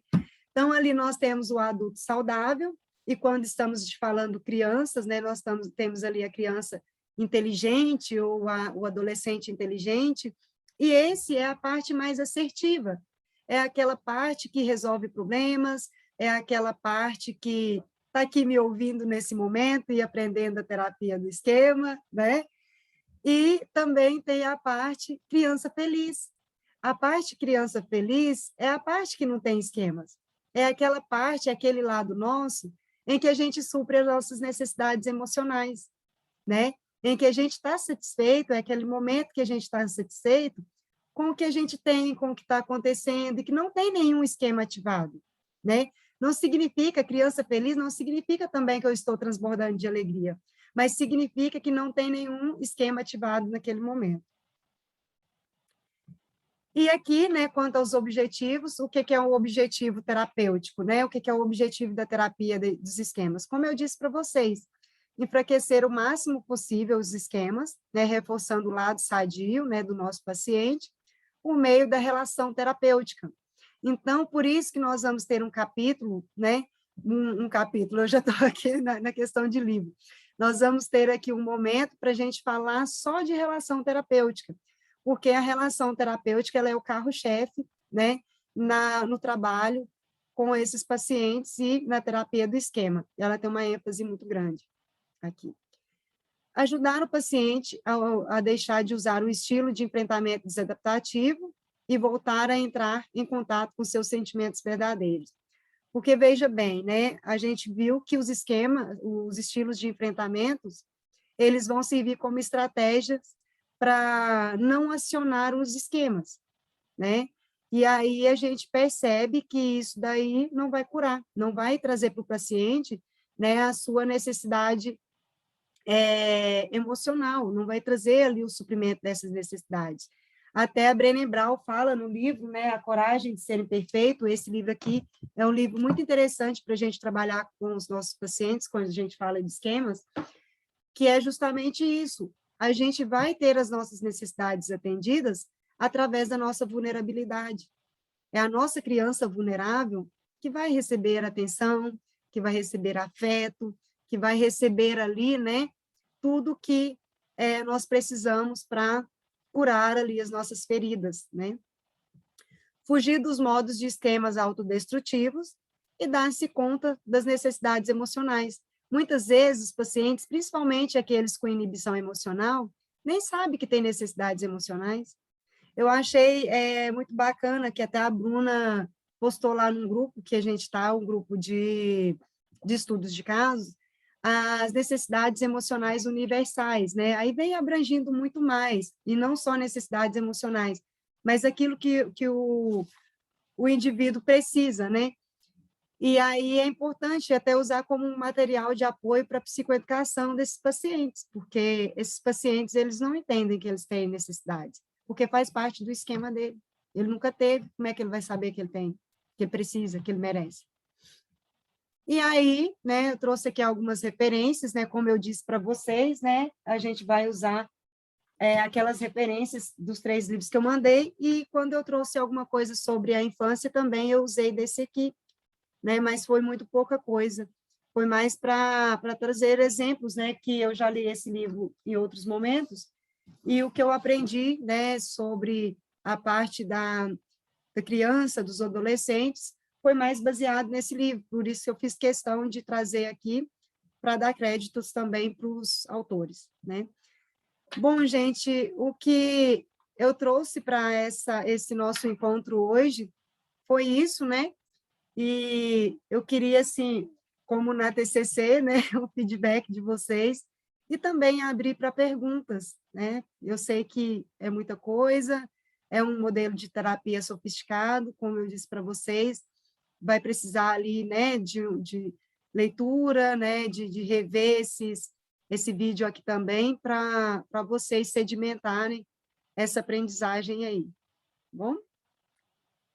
Então, ali nós temos o adulto saudável, e quando estamos falando crianças, né, nós temos ali a criança inteligente ou o adolescente inteligente, e esse é a parte mais assertiva, é aquela parte que resolve problemas, é aquela parte que está aqui me ouvindo nesse momento e aprendendo a terapia do esquema, né? E também tem a parte criança feliz. A parte criança feliz é a parte que não tem esquemas, é aquela parte, aquele lado nosso, em que a gente supre as nossas necessidades emocionais, né? Em que a gente está satisfeito, é aquele momento que a gente está satisfeito com o que a gente tem, com o que está acontecendo, e que não tem nenhum esquema ativado, né? Não significa, criança feliz, não significa também que eu estou transbordando de alegria, mas significa que não tem nenhum esquema ativado naquele momento. E aqui, né, quanto aos objetivos, o que é um objetivo terapêutico, né? O que é o objetivo da terapia dos esquemas? Como eu disse para vocês, enfraquecer o máximo possível os esquemas, né, reforçando o lado sadio, né, do nosso paciente, por meio da relação terapêutica. Então, por isso que nós vamos ter um capítulo, né? Um capítulo, eu já estou aqui na questão de livro. Nós vamos ter aqui um momento para a gente falar só de relação terapêutica, porque a relação terapêutica ela é o carro-chefe, né, no trabalho com esses pacientes e na terapia do esquema. Ela tem uma ênfase muito grande aqui. Ajudar o paciente a deixar de usar o estilo de enfrentamento desadaptativo, e voltar a entrar em contato com seus sentimentos verdadeiros. Porque, veja bem, né, a gente viu que os esquemas, os estilos de enfrentamentos, eles vão servir como estratégias para não acionar os esquemas, né? E aí a gente percebe que isso daí não vai curar, não vai trazer para o paciente, né, a sua necessidade emocional, não vai trazer ali o suprimento dessas necessidades. Até a Brené Brown fala no livro, né, A Coragem de Ser Imperfeito. Esse livro aqui é um livro muito interessante para a gente trabalhar com os nossos pacientes, quando a gente fala de esquemas, que é justamente isso. A gente vai ter as nossas necessidades atendidas através da nossa vulnerabilidade. É a nossa criança vulnerável que vai receber atenção, que vai receber afeto, que vai receber ali, né, tudo que nós precisamos para curar ali as nossas feridas, né? Fugir dos modos de esquemas autodestrutivos e dar-se conta das necessidades emocionais. Muitas vezes, os pacientes, principalmente aqueles com inibição emocional, nem sabem que têm necessidades emocionais. Eu achei muito bacana que até a Bruna postou lá num grupo que a gente está, um grupo de estudos de casos, as necessidades emocionais universais, né? Aí vem abrangindo muito mais, e não só necessidades emocionais, mas aquilo que o indivíduo precisa, né? E aí é importante até usar como um material de apoio para a psicoeducação desses pacientes, porque esses pacientes, eles não entendem que eles têm necessidades, porque faz parte do esquema dele. Ele nunca teve, como é que ele vai saber que ele tem, que ele precisa, que ele merece? E aí, né, eu trouxe aqui algumas referências, né, como eu disse para vocês, né, a gente vai usar aquelas referências dos 3 livros que eu mandei, e quando eu trouxe alguma coisa sobre a infância também, eu usei desse aqui, né, mas foi muito pouca coisa, foi mais para trazer exemplos, né, que eu já li esse livro em outros momentos, e o que eu aprendi, né, sobre a parte da criança, dos adolescentes, foi mais baseado nesse livro, por isso eu fiz questão de trazer aqui, para dar créditos também para os autores, né? Bom, gente, o que eu trouxe para esse nosso encontro hoje foi isso, né? E eu queria, assim, como na TCC, né, o feedback de vocês, e também abrir para perguntas, né? Eu sei que é muita coisa, é um modelo de terapia sofisticado, como eu disse para vocês, vai precisar ali, né, de leitura, né, de rever esse vídeo aqui também, para vocês sedimentarem essa aprendizagem aí, bom?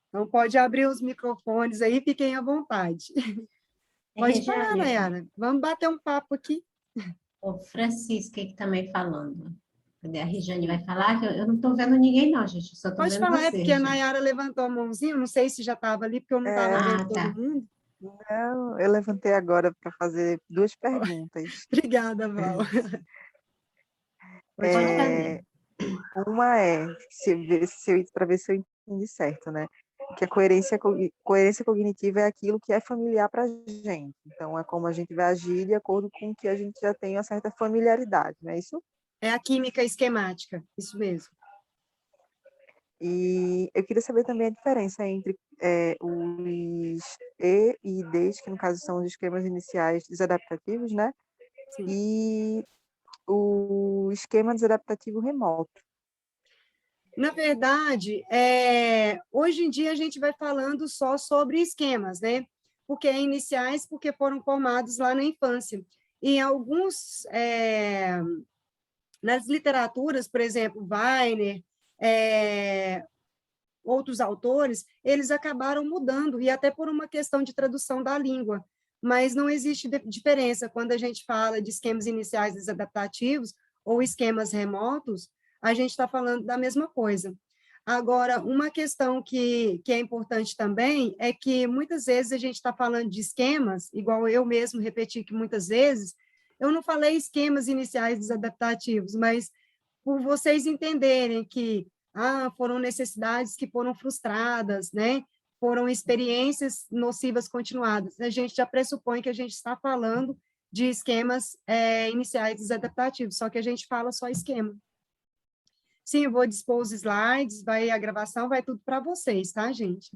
Então, pode abrir os microfones aí, fiquem à vontade. Pode falar, Nayara. Vamos bater um papo aqui. O Francisco que também falando. Cadê? A Regiane vai falar, que eu não estou vendo ninguém não, gente, só estou Pode vendo falar, você, é porque a Regiane. Nayara levantou a mãozinha, não sei se já estava ali, porque eu não estava vendo todo Tá. mundo. Não, eu levantei agora para fazer 2 perguntas. Obrigada, Val. Pode fazer. Uma para ver se eu entendi certo, né? Que a coerência cognitiva é aquilo que é familiar para a gente. Então, é como a gente vai agir de acordo com o que a gente já tem uma certa familiaridade, não é isso? É a química esquemática, isso mesmo. E eu queria saber também a diferença entre os E e Ds, que no caso são os esquemas iniciais desadaptativos, né? Sim. E o esquema desadaptativo remoto. Na verdade, hoje em dia a gente vai falando só sobre esquemas, né? Porque iniciais, porque foram formados lá na infância. E em alguns, nas literaturas, por exemplo, Weiner, outros autores, eles acabaram mudando, e até por uma questão de tradução da língua. Mas não existe diferença quando a gente fala de esquemas iniciais desadaptativos ou esquemas remotos, a gente está falando da mesma coisa. Agora, uma questão que é importante também é que muitas vezes a gente está falando de esquemas, igual eu mesmo repeti que muitas vezes, eu não falei esquemas iniciais desadaptativos, mas por vocês entenderem que foram necessidades que foram frustradas, né? Foram experiências nocivas continuadas. A gente já pressupõe que a gente está falando de esquemas iniciais desadaptativos, só que a gente fala só esquema. Sim, eu vou dispor os slides, a gravação, vai tudo para vocês, tá, gente?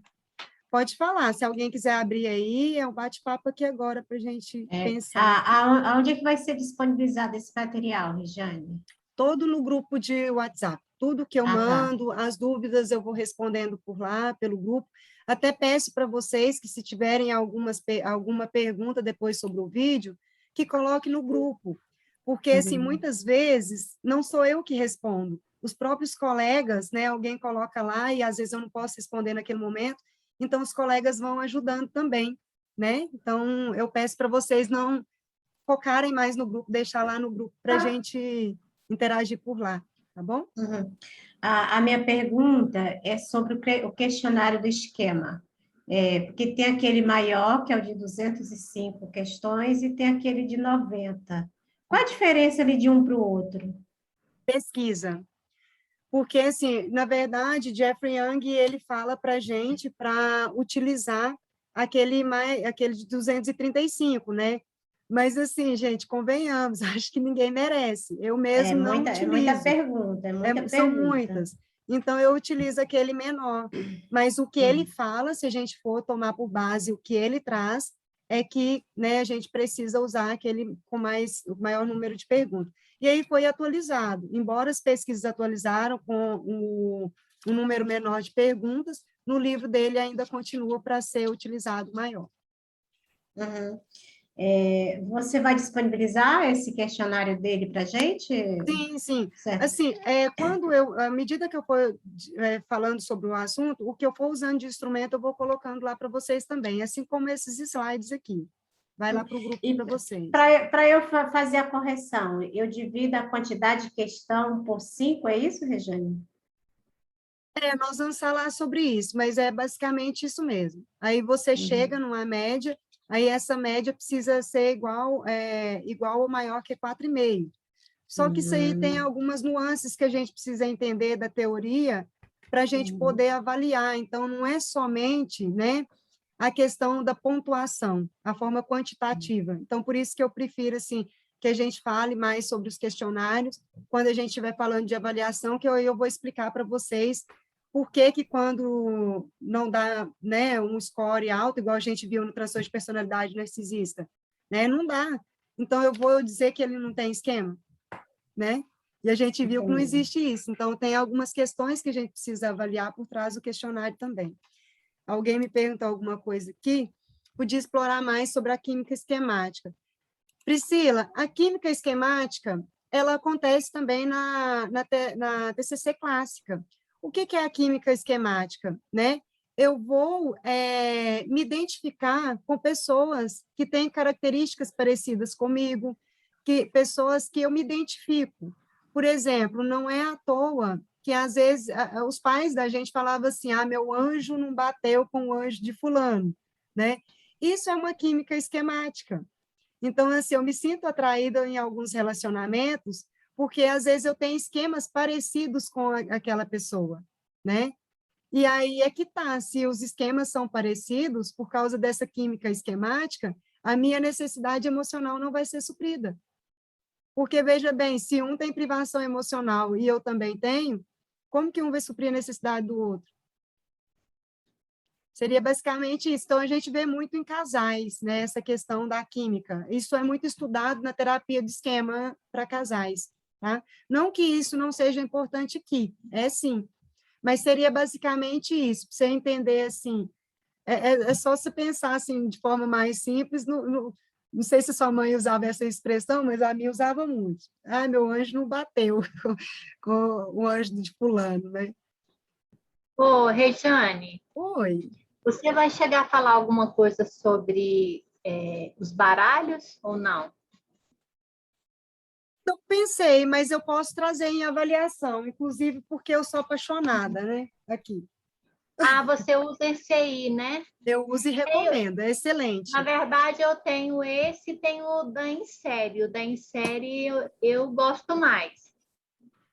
Pode falar, se alguém quiser abrir aí, é um bate-papo aqui agora para a gente pensar. Aonde é que vai ser disponibilizado esse material, Regiane? Todo no grupo de WhatsApp. Tudo que eu Tá. mando, as dúvidas eu vou respondendo por lá, pelo grupo. Até peço para vocês que, se tiverem alguma pergunta depois sobre o vídeo, que coloque no grupo. Porque, assim, muitas vezes, não sou eu que respondo. Os próprios colegas, né, alguém coloca lá e, às vezes, eu não posso responder naquele momento, então, os colegas vão ajudando também, né? Então, eu peço para vocês não focarem mais no grupo, deixar lá no grupo para a gente interagir por lá, tá bom? A minha pergunta é sobre o questionário do esquema. Porque tem aquele maior, que é o de 205 questões, e tem aquele de 90. Qual a diferença ali de um para o outro? Pesquisa. Porque, assim, na verdade, Jeffrey Young, ele fala para a gente para utilizar aquele de 235, né? Mas, assim, gente, convenhamos, acho que ninguém merece. Eu mesmo não utilizo. É muita pergunta, São muitas. Então, eu utilizo aquele menor. Mas o que ele fala, se a gente for tomar por base o que ele traz, é que, né, a gente precisa usar aquele com o maior número de perguntas. E aí foi atualizado. Embora as pesquisas atualizaram com um número menor de perguntas, no livro dele ainda continua para ser utilizado maior. Você vai disponibilizar esse questionário dele para a gente? Sim, sim. Certo. Assim, à medida que eu for falando sobre o assunto, o que eu for usando de instrumento, eu vou colocando lá para vocês também, assim como esses slides aqui. Vai lá para o grupo para vocês. Para eu fazer a correção, eu divido a quantidade de questão por 5, é isso, Regiane? Nós vamos falar sobre isso, mas é basicamente isso mesmo. Aí você chega numa média, aí essa média precisa ser igual ou maior que 4,5. Só que isso aí tem algumas nuances que a gente precisa entender da teoria para a gente poder avaliar. Então, não é somente, né, a questão da pontuação, a forma quantitativa. Então, por isso que eu prefiro, assim, que a gente fale mais sobre os questionários, quando a gente estiver falando de avaliação, que eu vou explicar para vocês por que quando não dá, né, um score alto, igual a gente viu no transtorno de personalidade narcisista, né, não dá. Então, eu vou dizer que ele não tem esquema, né? E a gente viu que não existe isso. Então, tem algumas questões que a gente precisa avaliar por trás do questionário também. Alguém me perguntou alguma coisa aqui, podia explorar mais sobre a química esquemática. Priscila, a química esquemática, ela acontece também na TCC clássica. O que é a química esquemática, né? Eu vou me identificar com pessoas que têm características parecidas comigo, pessoas que eu me identifico. Por exemplo, não é à toa que, às vezes, os pais da gente falavam assim, meu anjo não bateu com o anjo de fulano, né? Isso é uma química esquemática. Então, assim, eu me sinto atraída em alguns relacionamentos, porque, às vezes, eu tenho esquemas parecidos com aquela pessoa, né? E aí é que tá, se os esquemas são parecidos, por causa dessa química esquemática, a minha necessidade emocional não vai ser suprida. Porque, veja bem, se um tem privação emocional e eu também tenho, como que um vai suprir a necessidade do outro? Seria basicamente isso. Então, a gente vê muito em casais, né, essa questão da química. Isso é muito estudado na terapia de esquema para casais, tá? Não que isso não seja importante aqui, é sim, mas seria basicamente isso, para você entender, assim, é só você pensar, assim, de forma mais simples, não sei se sua mãe usava essa expressão, mas a minha usava muito. Meu anjo não bateu com o anjo de fulano, né? Ô, Regiane, Oi. você vai chegar a falar alguma coisa sobre os baralhos ou não? Eu pensei, mas eu posso trazer em avaliação, inclusive porque eu sou apaixonada, né? Aqui. Você usa esse aí, né? Eu uso e recomendo, é excelente. Na verdade, eu tenho esse e tenho o da Insérie. O da Insérie eu gosto mais.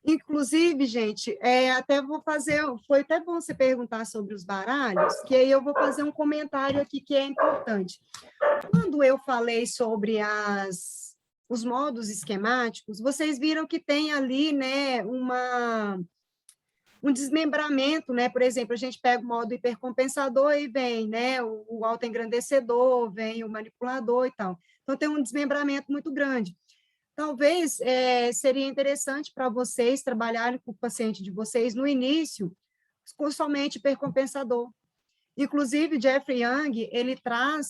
Inclusive, gente, até vou fazer, foi até bom você perguntar sobre os baralhos, que aí eu vou fazer um comentário aqui que é importante. Quando eu falei sobre os modos esquemáticos, vocês viram que tem ali, né, um desmembramento, né? Por exemplo, a gente pega o modo hipercompensador e vem, né, o autoengrandecedor, vem o manipulador e tal. Então, tem um desmembramento muito grande. Talvez seria interessante para vocês trabalharem com o paciente de vocês no início com somente hipercompensador. Inclusive, Jeffrey Young,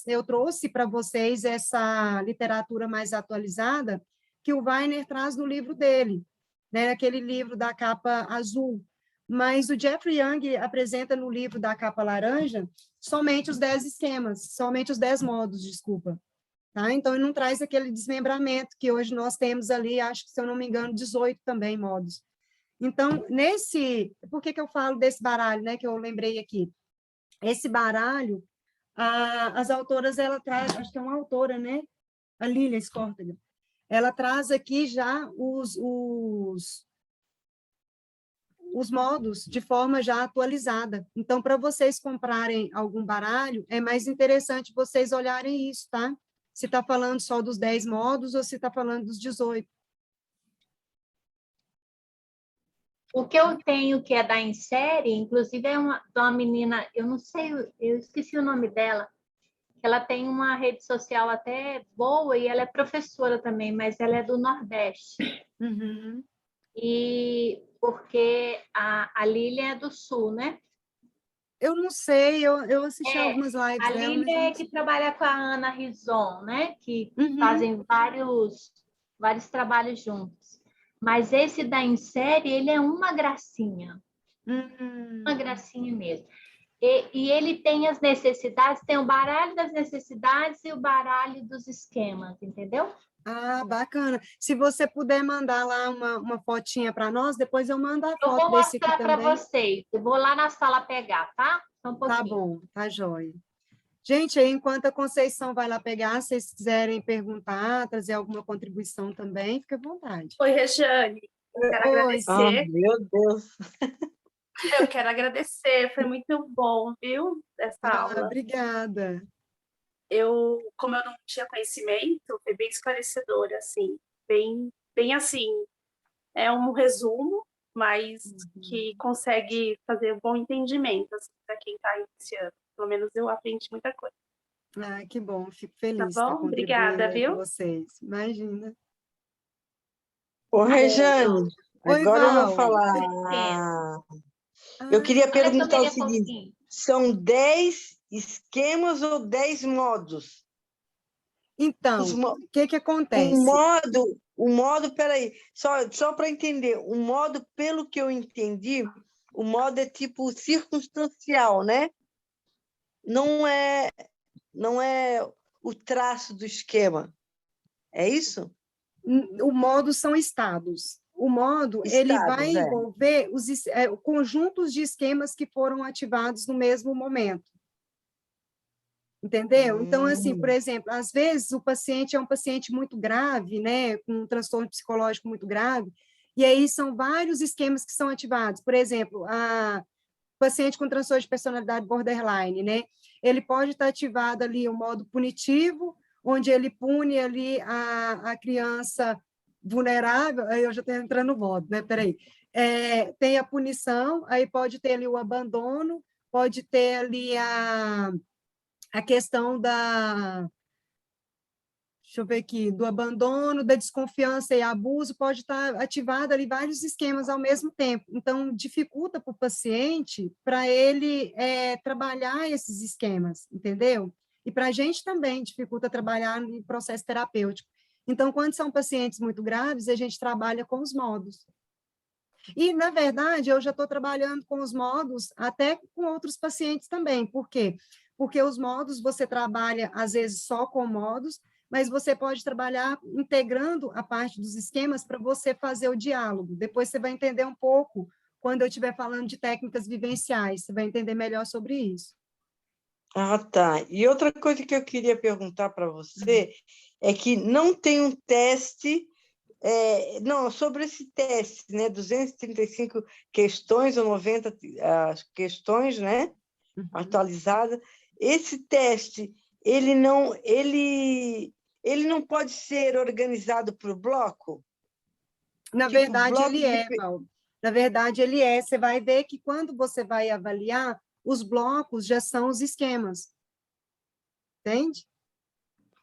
eu trouxe para vocês essa literatura mais atualizada que o Weiner traz no livro dele, né, aquele livro da capa azul. Mas o Jeffrey Young apresenta no livro da capa laranja somente os 10 esquemas, somente os 10 modos, desculpa. Tá? Então, ele não traz aquele desmembramento que hoje nós temos ali, acho que, se eu não me engano, 18 também modos. Então, por que eu falo desse baralho, né, que eu lembrei aqui? Esse baralho, as autoras, ela traz, acho que é uma autora, né? A Lilia Skortega. Ela traz aqui já os modos de forma já atualizada. Então, para vocês comprarem algum baralho, é mais interessante vocês olharem isso, tá? Se está falando só dos 10 modos ou se está falando dos 18. O que eu tenho que é da Insérie, inclusive é de uma menina, eu não sei, eu esqueci o nome dela, ela tem uma rede social até boa e ela é professora também, mas ela é do Nordeste. Uhum. E porque a Lília é do Sul, né? Eu não sei, eu assisti algumas lives a dela. A Lília é que trabalha com a Ana Rison, né? Que fazem vários trabalhos juntos. Mas esse da Insérie, ele é uma gracinha. Uma gracinha mesmo. E ele tem as necessidades, tem o baralho das necessidades e o baralho dos esquemas, entendeu? Ah, bacana. Se você puder mandar lá uma fotinha para nós, depois eu mando a foto desse aqui também. Eu vou mostrar para vocês. Eu vou lá na sala pegar, tá? Só um pouquinho. Tá bom, tá joia. Gente, aí, enquanto a Conceição vai lá pegar, se vocês quiserem perguntar, trazer alguma contribuição também, fica à vontade. Oi, Regiane. Eu quero agradecer. Meu Deus. Eu quero agradecer, foi muito bom, viu, essa aula. Obrigada. Como eu não tinha conhecimento, foi bem esclarecedor, assim, bem assim, é um resumo, mas que consegue fazer um bom entendimento assim, para quem está iniciando. Pelo menos eu aprendi muita coisa. Ah, que bom, fico feliz. Tá bom? Obrigada, viu? Com vocês. Imagina. Ô, Regiane, agora eu vou falar. Eu queria perguntar o seguinte: são 10 esquemas ou 10 modos? Então, o que acontece? O modo, peraí, só para entender, o modo, pelo que eu entendi, o modo é tipo circunstancial, né? Não é o traço do esquema. É isso? O modo são estados. O modo ele vai envolver os conjuntos de esquemas que foram ativados no mesmo momento. Entendeu? Então, assim, por exemplo, às vezes o paciente é um paciente muito grave, né, com um transtorno psicológico muito grave, e aí são vários esquemas que são ativados. Por exemplo, paciente com transtorno de personalidade borderline, né? Ele pode estar ativado ali o modo punitivo, onde ele pune ali a criança vulnerável, aí eu já estou entrando no modo, né? Peraí. Tem a punição, aí pode ter ali o abandono, pode ter ali a questão deixa eu ver aqui, do abandono, da desconfiança e abuso, pode estar ativado ali vários esquemas ao mesmo tempo. Então, dificulta para o paciente, para ele trabalhar esses esquemas, entendeu? E para a gente também dificulta trabalhar no processo terapêutico. Então, quando são pacientes muito graves, a gente trabalha com os modos. E, na verdade, eu já estou trabalhando com os modos até com outros pacientes também. Por quê? Porque os modos você trabalha, às vezes, só com modos, mas você pode trabalhar integrando a parte dos esquemas para você fazer o diálogo. Depois você vai entender um pouco, quando eu estiver falando de técnicas vivenciais, você vai entender melhor sobre isso. Ah, tá. E outra coisa que eu queria perguntar para você é que não tem um teste, sobre esse teste, né? 235 questões ou 90 questões, né? Atualizada. Esse teste, ele não pode ser organizado por bloco? Na verdade, ele Paulo. Na verdade, você vai ver que quando você vai avaliar, os blocos já são os esquemas. Entende?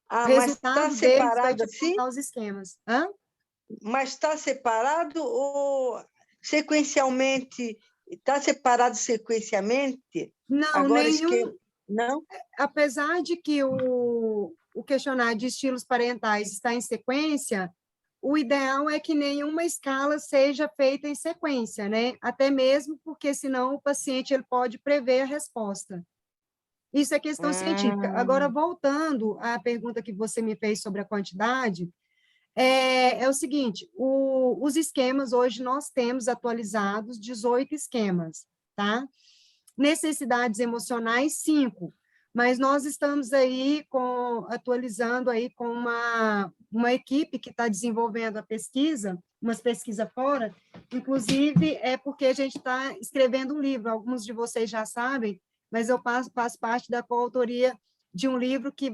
O mas está resultado deles vai separado te assim? apontar os esquemas. Hã? Mas está separado ou sequencialmente? Está separado sequencialmente? Não, Agora nenhum. Não? Apesar de que o questionário de estilos parentais está em sequência, o ideal é que nenhuma escala seja feita em sequência, né? Até mesmo porque, senão, o paciente ele pode prever a resposta. Isso é questão científica. Agora, voltando à pergunta que você me fez sobre a quantidade, é o seguinte, os esquemas, hoje nós temos atualizados 18 esquemas, tá? Necessidades emocionais, 5, mas nós estamos aí atualizando aí com uma equipe que está desenvolvendo a pesquisa, umas pesquisas fora, inclusive é porque a gente está escrevendo um livro, alguns de vocês já sabem, mas eu faço parte da coautoria de um livro que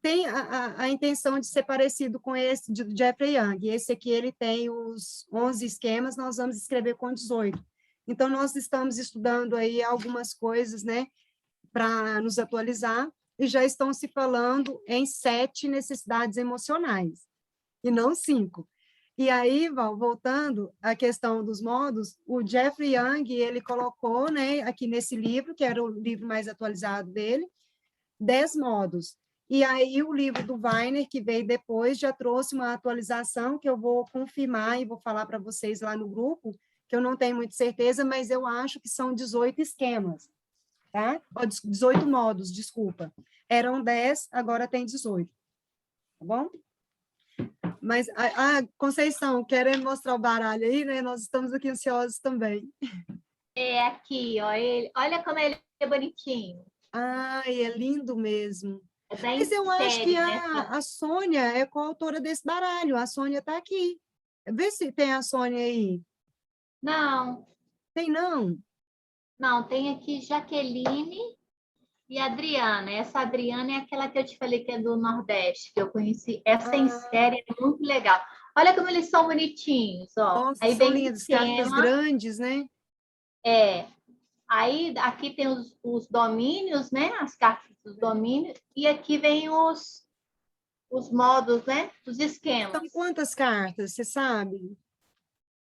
tem a intenção de ser parecido com esse de Jeffrey Young. Esse aqui, ele tem os 11 esquemas, nós vamos escrever com 18. Então, nós estamos estudando aí algumas coisas, né, para nos atualizar, e já estão se falando em 7 necessidades emocionais, e não 5. E aí, Val, voltando à questão dos modos, o Jeffrey Young, ele colocou, né, aqui nesse livro, que era o livro mais atualizado dele, 10 modos. E aí o livro do Weiner, que veio depois, já trouxe uma atualização que eu vou confirmar e vou falar para vocês lá no grupo, que eu não tenho muita certeza, mas eu acho que são 18 esquemas, tá? 18 modos, desculpa. Eram 10, agora tem 18. Tá bom? Mas, Conceição, querendo mostrar o baralho aí, né? Nós estamos aqui ansiosos também. É aqui, ó, olha como ele é bonitinho. Ai, é lindo mesmo. É da Mas eu acho que série, né? a Sônia é coautora desse baralho. A Sônia está aqui. Vê se tem a Sônia aí. Não, Tem, não? não, tem aqui Jaqueline e Adriana. Essa Adriana é aquela que eu te falei que é do Nordeste, que eu conheci. Essa em série é muito legal. Olha como eles são bonitinhos, ó. Nossa, Aí são vem lindos. Cartas grandes, né? Aí aqui tem os domínios, né? As cartas dos domínios. E aqui vem os modos, né? Os esquemas. São quantas cartas, você sabe?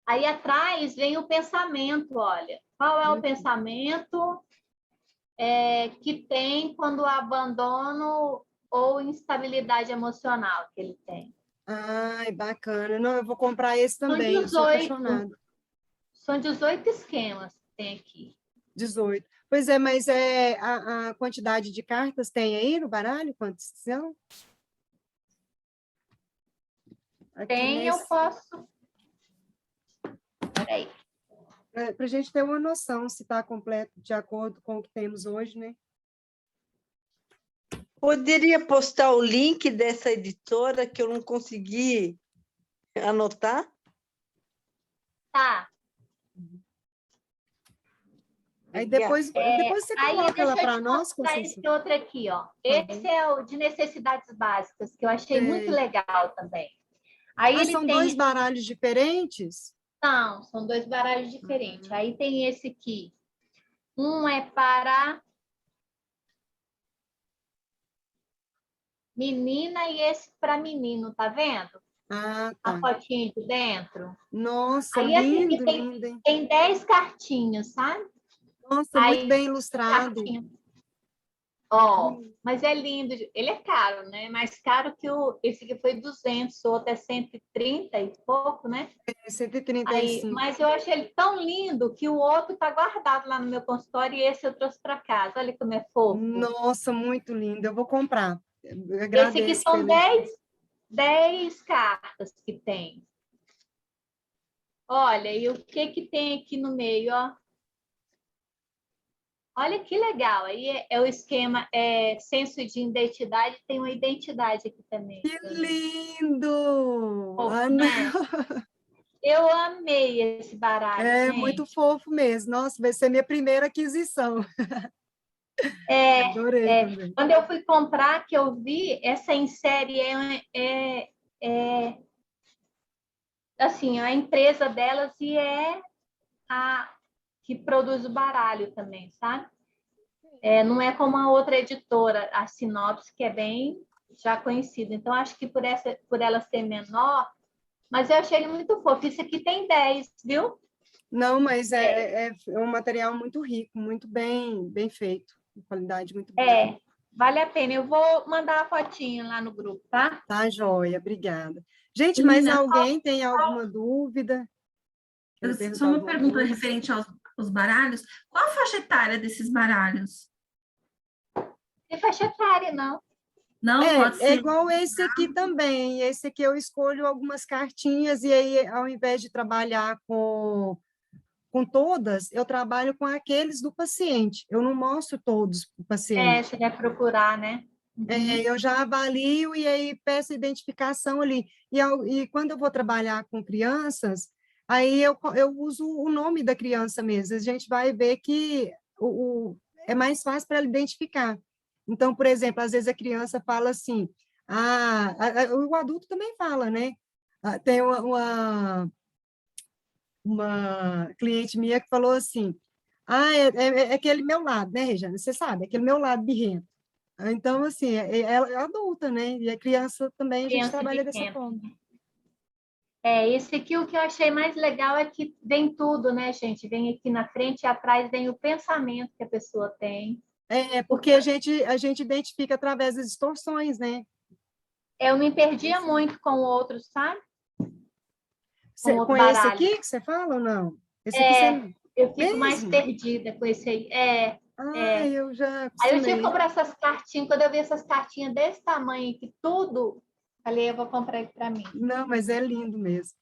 Aí atrás vem o pensamento, olha. Qual é o pensamento que tem quando o abandono ou instabilidade emocional que ele tem? Ai, bacana. Não, eu vou comprar esse também. Eu sou apaixonada. São 18 esquemas que tem aqui. 18. Pois é, mas a quantidade de cartas tem aí no baralho? Quantas são? Tem, eu posso. Peraí. Para a gente ter uma noção se está completo de acordo com o que temos hoje, né? Poderia postar o link dessa editora que eu não consegui anotar? Tá. Aí depois você coloca ela para nós, Conceição. Esse outro aqui, ó. Esse é o de necessidades básicas, que eu achei muito legal também. Aí ele são tem... 2 baralhos diferentes? Não, são 2 baralhos diferentes. Aí tem esse aqui. Um é para menina e esse para menino, tá vendo? Tá. A fotinha de dentro. Nossa, aí, lindo, assim, lindo, hein? Tem 10 cartinhas, sabe? Nossa, muito bem ilustrado. Ó, mas é lindo. Ele é caro, né? Mais caro que esse aqui foi 200, o outro é 130 e pouco, né? É 135. Aí, mas eu achei ele tão lindo que o outro tá guardado lá no meu consultório e esse eu trouxe para casa. Olha como é fofo. Nossa, muito lindo. Eu vou comprar. Eu esse aqui são 10 cartas que tem. Olha, e o que tem aqui no meio, ó? Olha que legal, aí é o esquema, senso de identidade, tem uma identidade aqui também. Que lindo! Fofo, né? Eu amei esse baralho, gente. Muito fofo mesmo. Nossa, vai ser minha primeira aquisição. Adorei também. Quando eu fui comprar, que eu vi, essa em série assim, a empresa delas e é a que produz o baralho também, sabe? Não é como a outra editora, a Sinopse, que é bem já conhecida. Então, acho que por ela ser menor, mas eu achei ele muito fofo. Isso aqui tem 10, viu? Não, mas é um material muito rico, muito bem feito, qualidade muito boa. Vale a pena. Eu vou mandar a fotinha lá no grupo, tá? Tá, joia, obrigada. Gente, mas alguém tem alguma dúvida? Só uma pergunta referente aos baralhos. Qual a faixa etária desses baralhos? Tem faixa etária, não. Não, pode ser. É igual esse aqui também. Esse aqui eu escolho algumas cartinhas e aí, ao invés de trabalhar com todas, eu trabalho com aqueles do paciente. Eu não mostro todos para o paciente. Você vai procurar, né? Eu já avalio e aí peço identificação ali. E quando eu vou trabalhar com crianças, aí eu uso o nome da criança mesmo. A gente vai ver que é mais fácil para ela identificar. Então, por exemplo, às vezes a criança fala assim, o adulto também fala, né? Tem uma cliente minha que falou assim, é aquele meu lado, né, Regiane? Você sabe, aquele meu lado birrento. Então, assim, ela é adulta, né? E a criança também, a gente trabalha dessa forma. Esse aqui, o que eu achei mais legal é que vem tudo, né, gente? Vem aqui na frente e atrás vem o pensamento que a pessoa tem. Porque a gente identifica através das distorções, né? Eu me perdia muito com outros, sabe? Com esse aqui que você fala ou não? Esse aqui eu fico mais perdida com esse aí. Eu já acostumei. Aí eu tinha que comprar essas cartinhas, quando eu vi essas cartinhas desse tamanho aqui, tudo, falei, eu vou comprar isso para mim. Não, mas é lindo mesmo.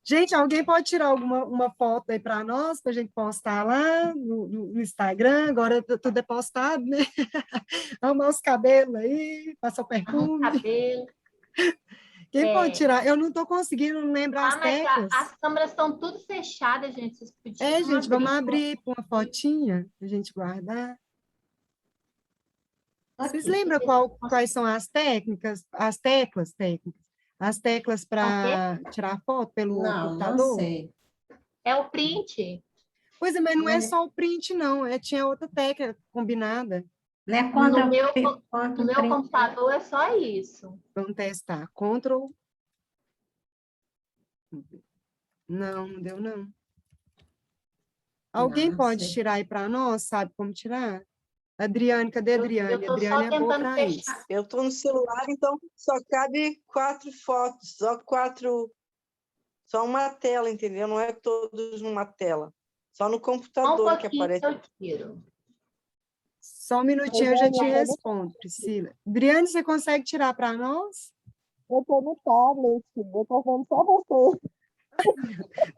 Gente, alguém pode tirar uma foto aí para nós, para a gente postar lá no Instagram? Agora tudo é postado, né? Arrumar os cabelos aí, passar o perfume. Cabelo. Quem pode tirar? Eu não estou conseguindo lembrar as teclas. As câmeras estão tudo fechadas, gente. Vocês podiam gente, vamos abrir com uma fotinha para a gente guardar. Vocês lembram quais são as técnicas, as teclas técnicas? As teclas para tirar foto pelo computador? Não sei. É o print. Pois é, mas não é só o print, não. Tinha outra técnica combinada. No meu computador é só isso. Vamos testar. Ctrl. Não deu, não. Alguém pode tirar aí para nós? Sabe como tirar? Adriane, cadê a Adriane? Adriane é boa para isso. Eu estou no celular, então só cabe 4 fotos, só uma tela, entendeu? Não é todos numa tela. Só no computador que aparece. Eu tiro. Só um minutinho, eu já te respondo, Priscila. Adriane, você consegue tirar para nós? Eu estou no tablet, eu estou vendo só você.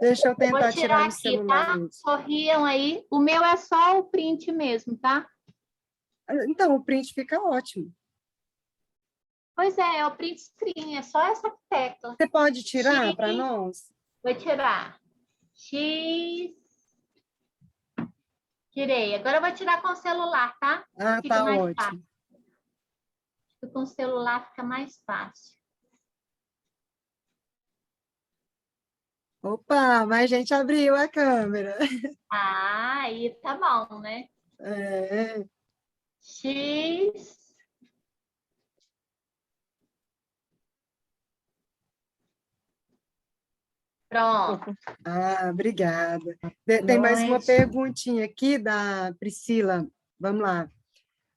Deixa eu tentar tirar no aqui, celular. tá? Sorriam aí. O meu é só o print mesmo, tá? Então, o print fica ótimo. Pois é o print screen, é só essa tecla. Você pode tirar para nós? Vou tirar. X. Tirei. Agora eu vou tirar com o celular, tá? Fica tá ótimo. Fácil. Com o celular fica mais fácil. Opa, mas a gente abriu a câmera. Aí tá bom, né? X. Pronto. Obrigada. Tem mais uma perguntinha aqui da Priscila. Vamos lá.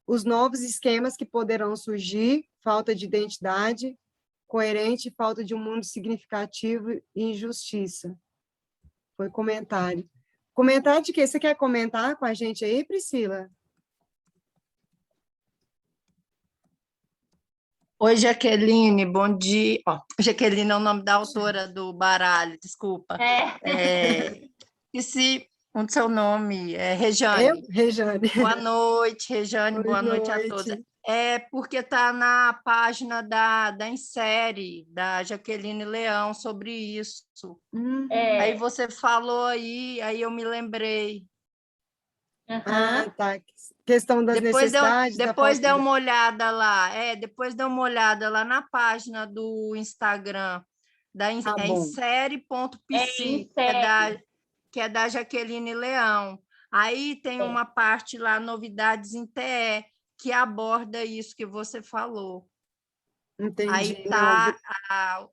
Os novos esquemas que poderão surgir, falta de identidade coerente, falta de um mundo significativo e injustiça. Foi comentário. Comentário de quê? Você quer comentar com a gente aí, Priscila? Oi, Jaqueline, bom dia. Jaqueline é o nome da autora do baralho, desculpa. Esqueci o seu nome, Rejane. Rejane. Boa noite, Rejane, boa noite a todos. Porque está na página da Insere, da Jaqueline Leão, sobre isso. Aí você falou aí eu me lembrei. Tá. Questão das necessidades. Depois dê uma olhada lá. Depois dê uma olhada lá na página do Instagram Tá é bom. insere.psi, que é da Jaqueline Leão. Aí tem uma parte lá, novidades em TE, que aborda isso que você falou. Entendi. Aí está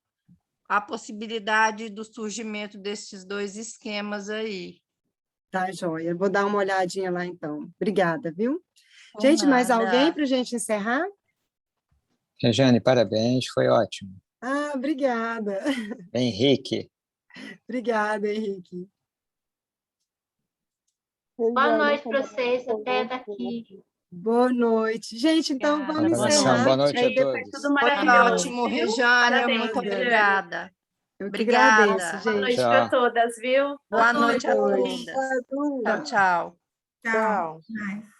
a possibilidade do surgimento desses dois esquemas aí. Tá, joia. Vou dar uma olhadinha lá, então. Obrigada, viu? Por Gente, mais nada. alguém para a gente encerrar? Rejane, parabéns, foi ótimo. Ah, obrigada. Henrique. Obrigada, Henrique. Boa noite para vocês, até daqui. Boa noite. Gente, então vamos encerrar. Boa noite a Foi todos. tudo Foi maravilhoso. ótimo, viu? Rejane, Parabéns, muito Rejane. obrigada. Eu que Obrigada. agradeço, Boa gente. noite Tchau. para todas, viu? Boa noite a noite. todas. Tchau, tchau. Tchau. Tchau. Nice.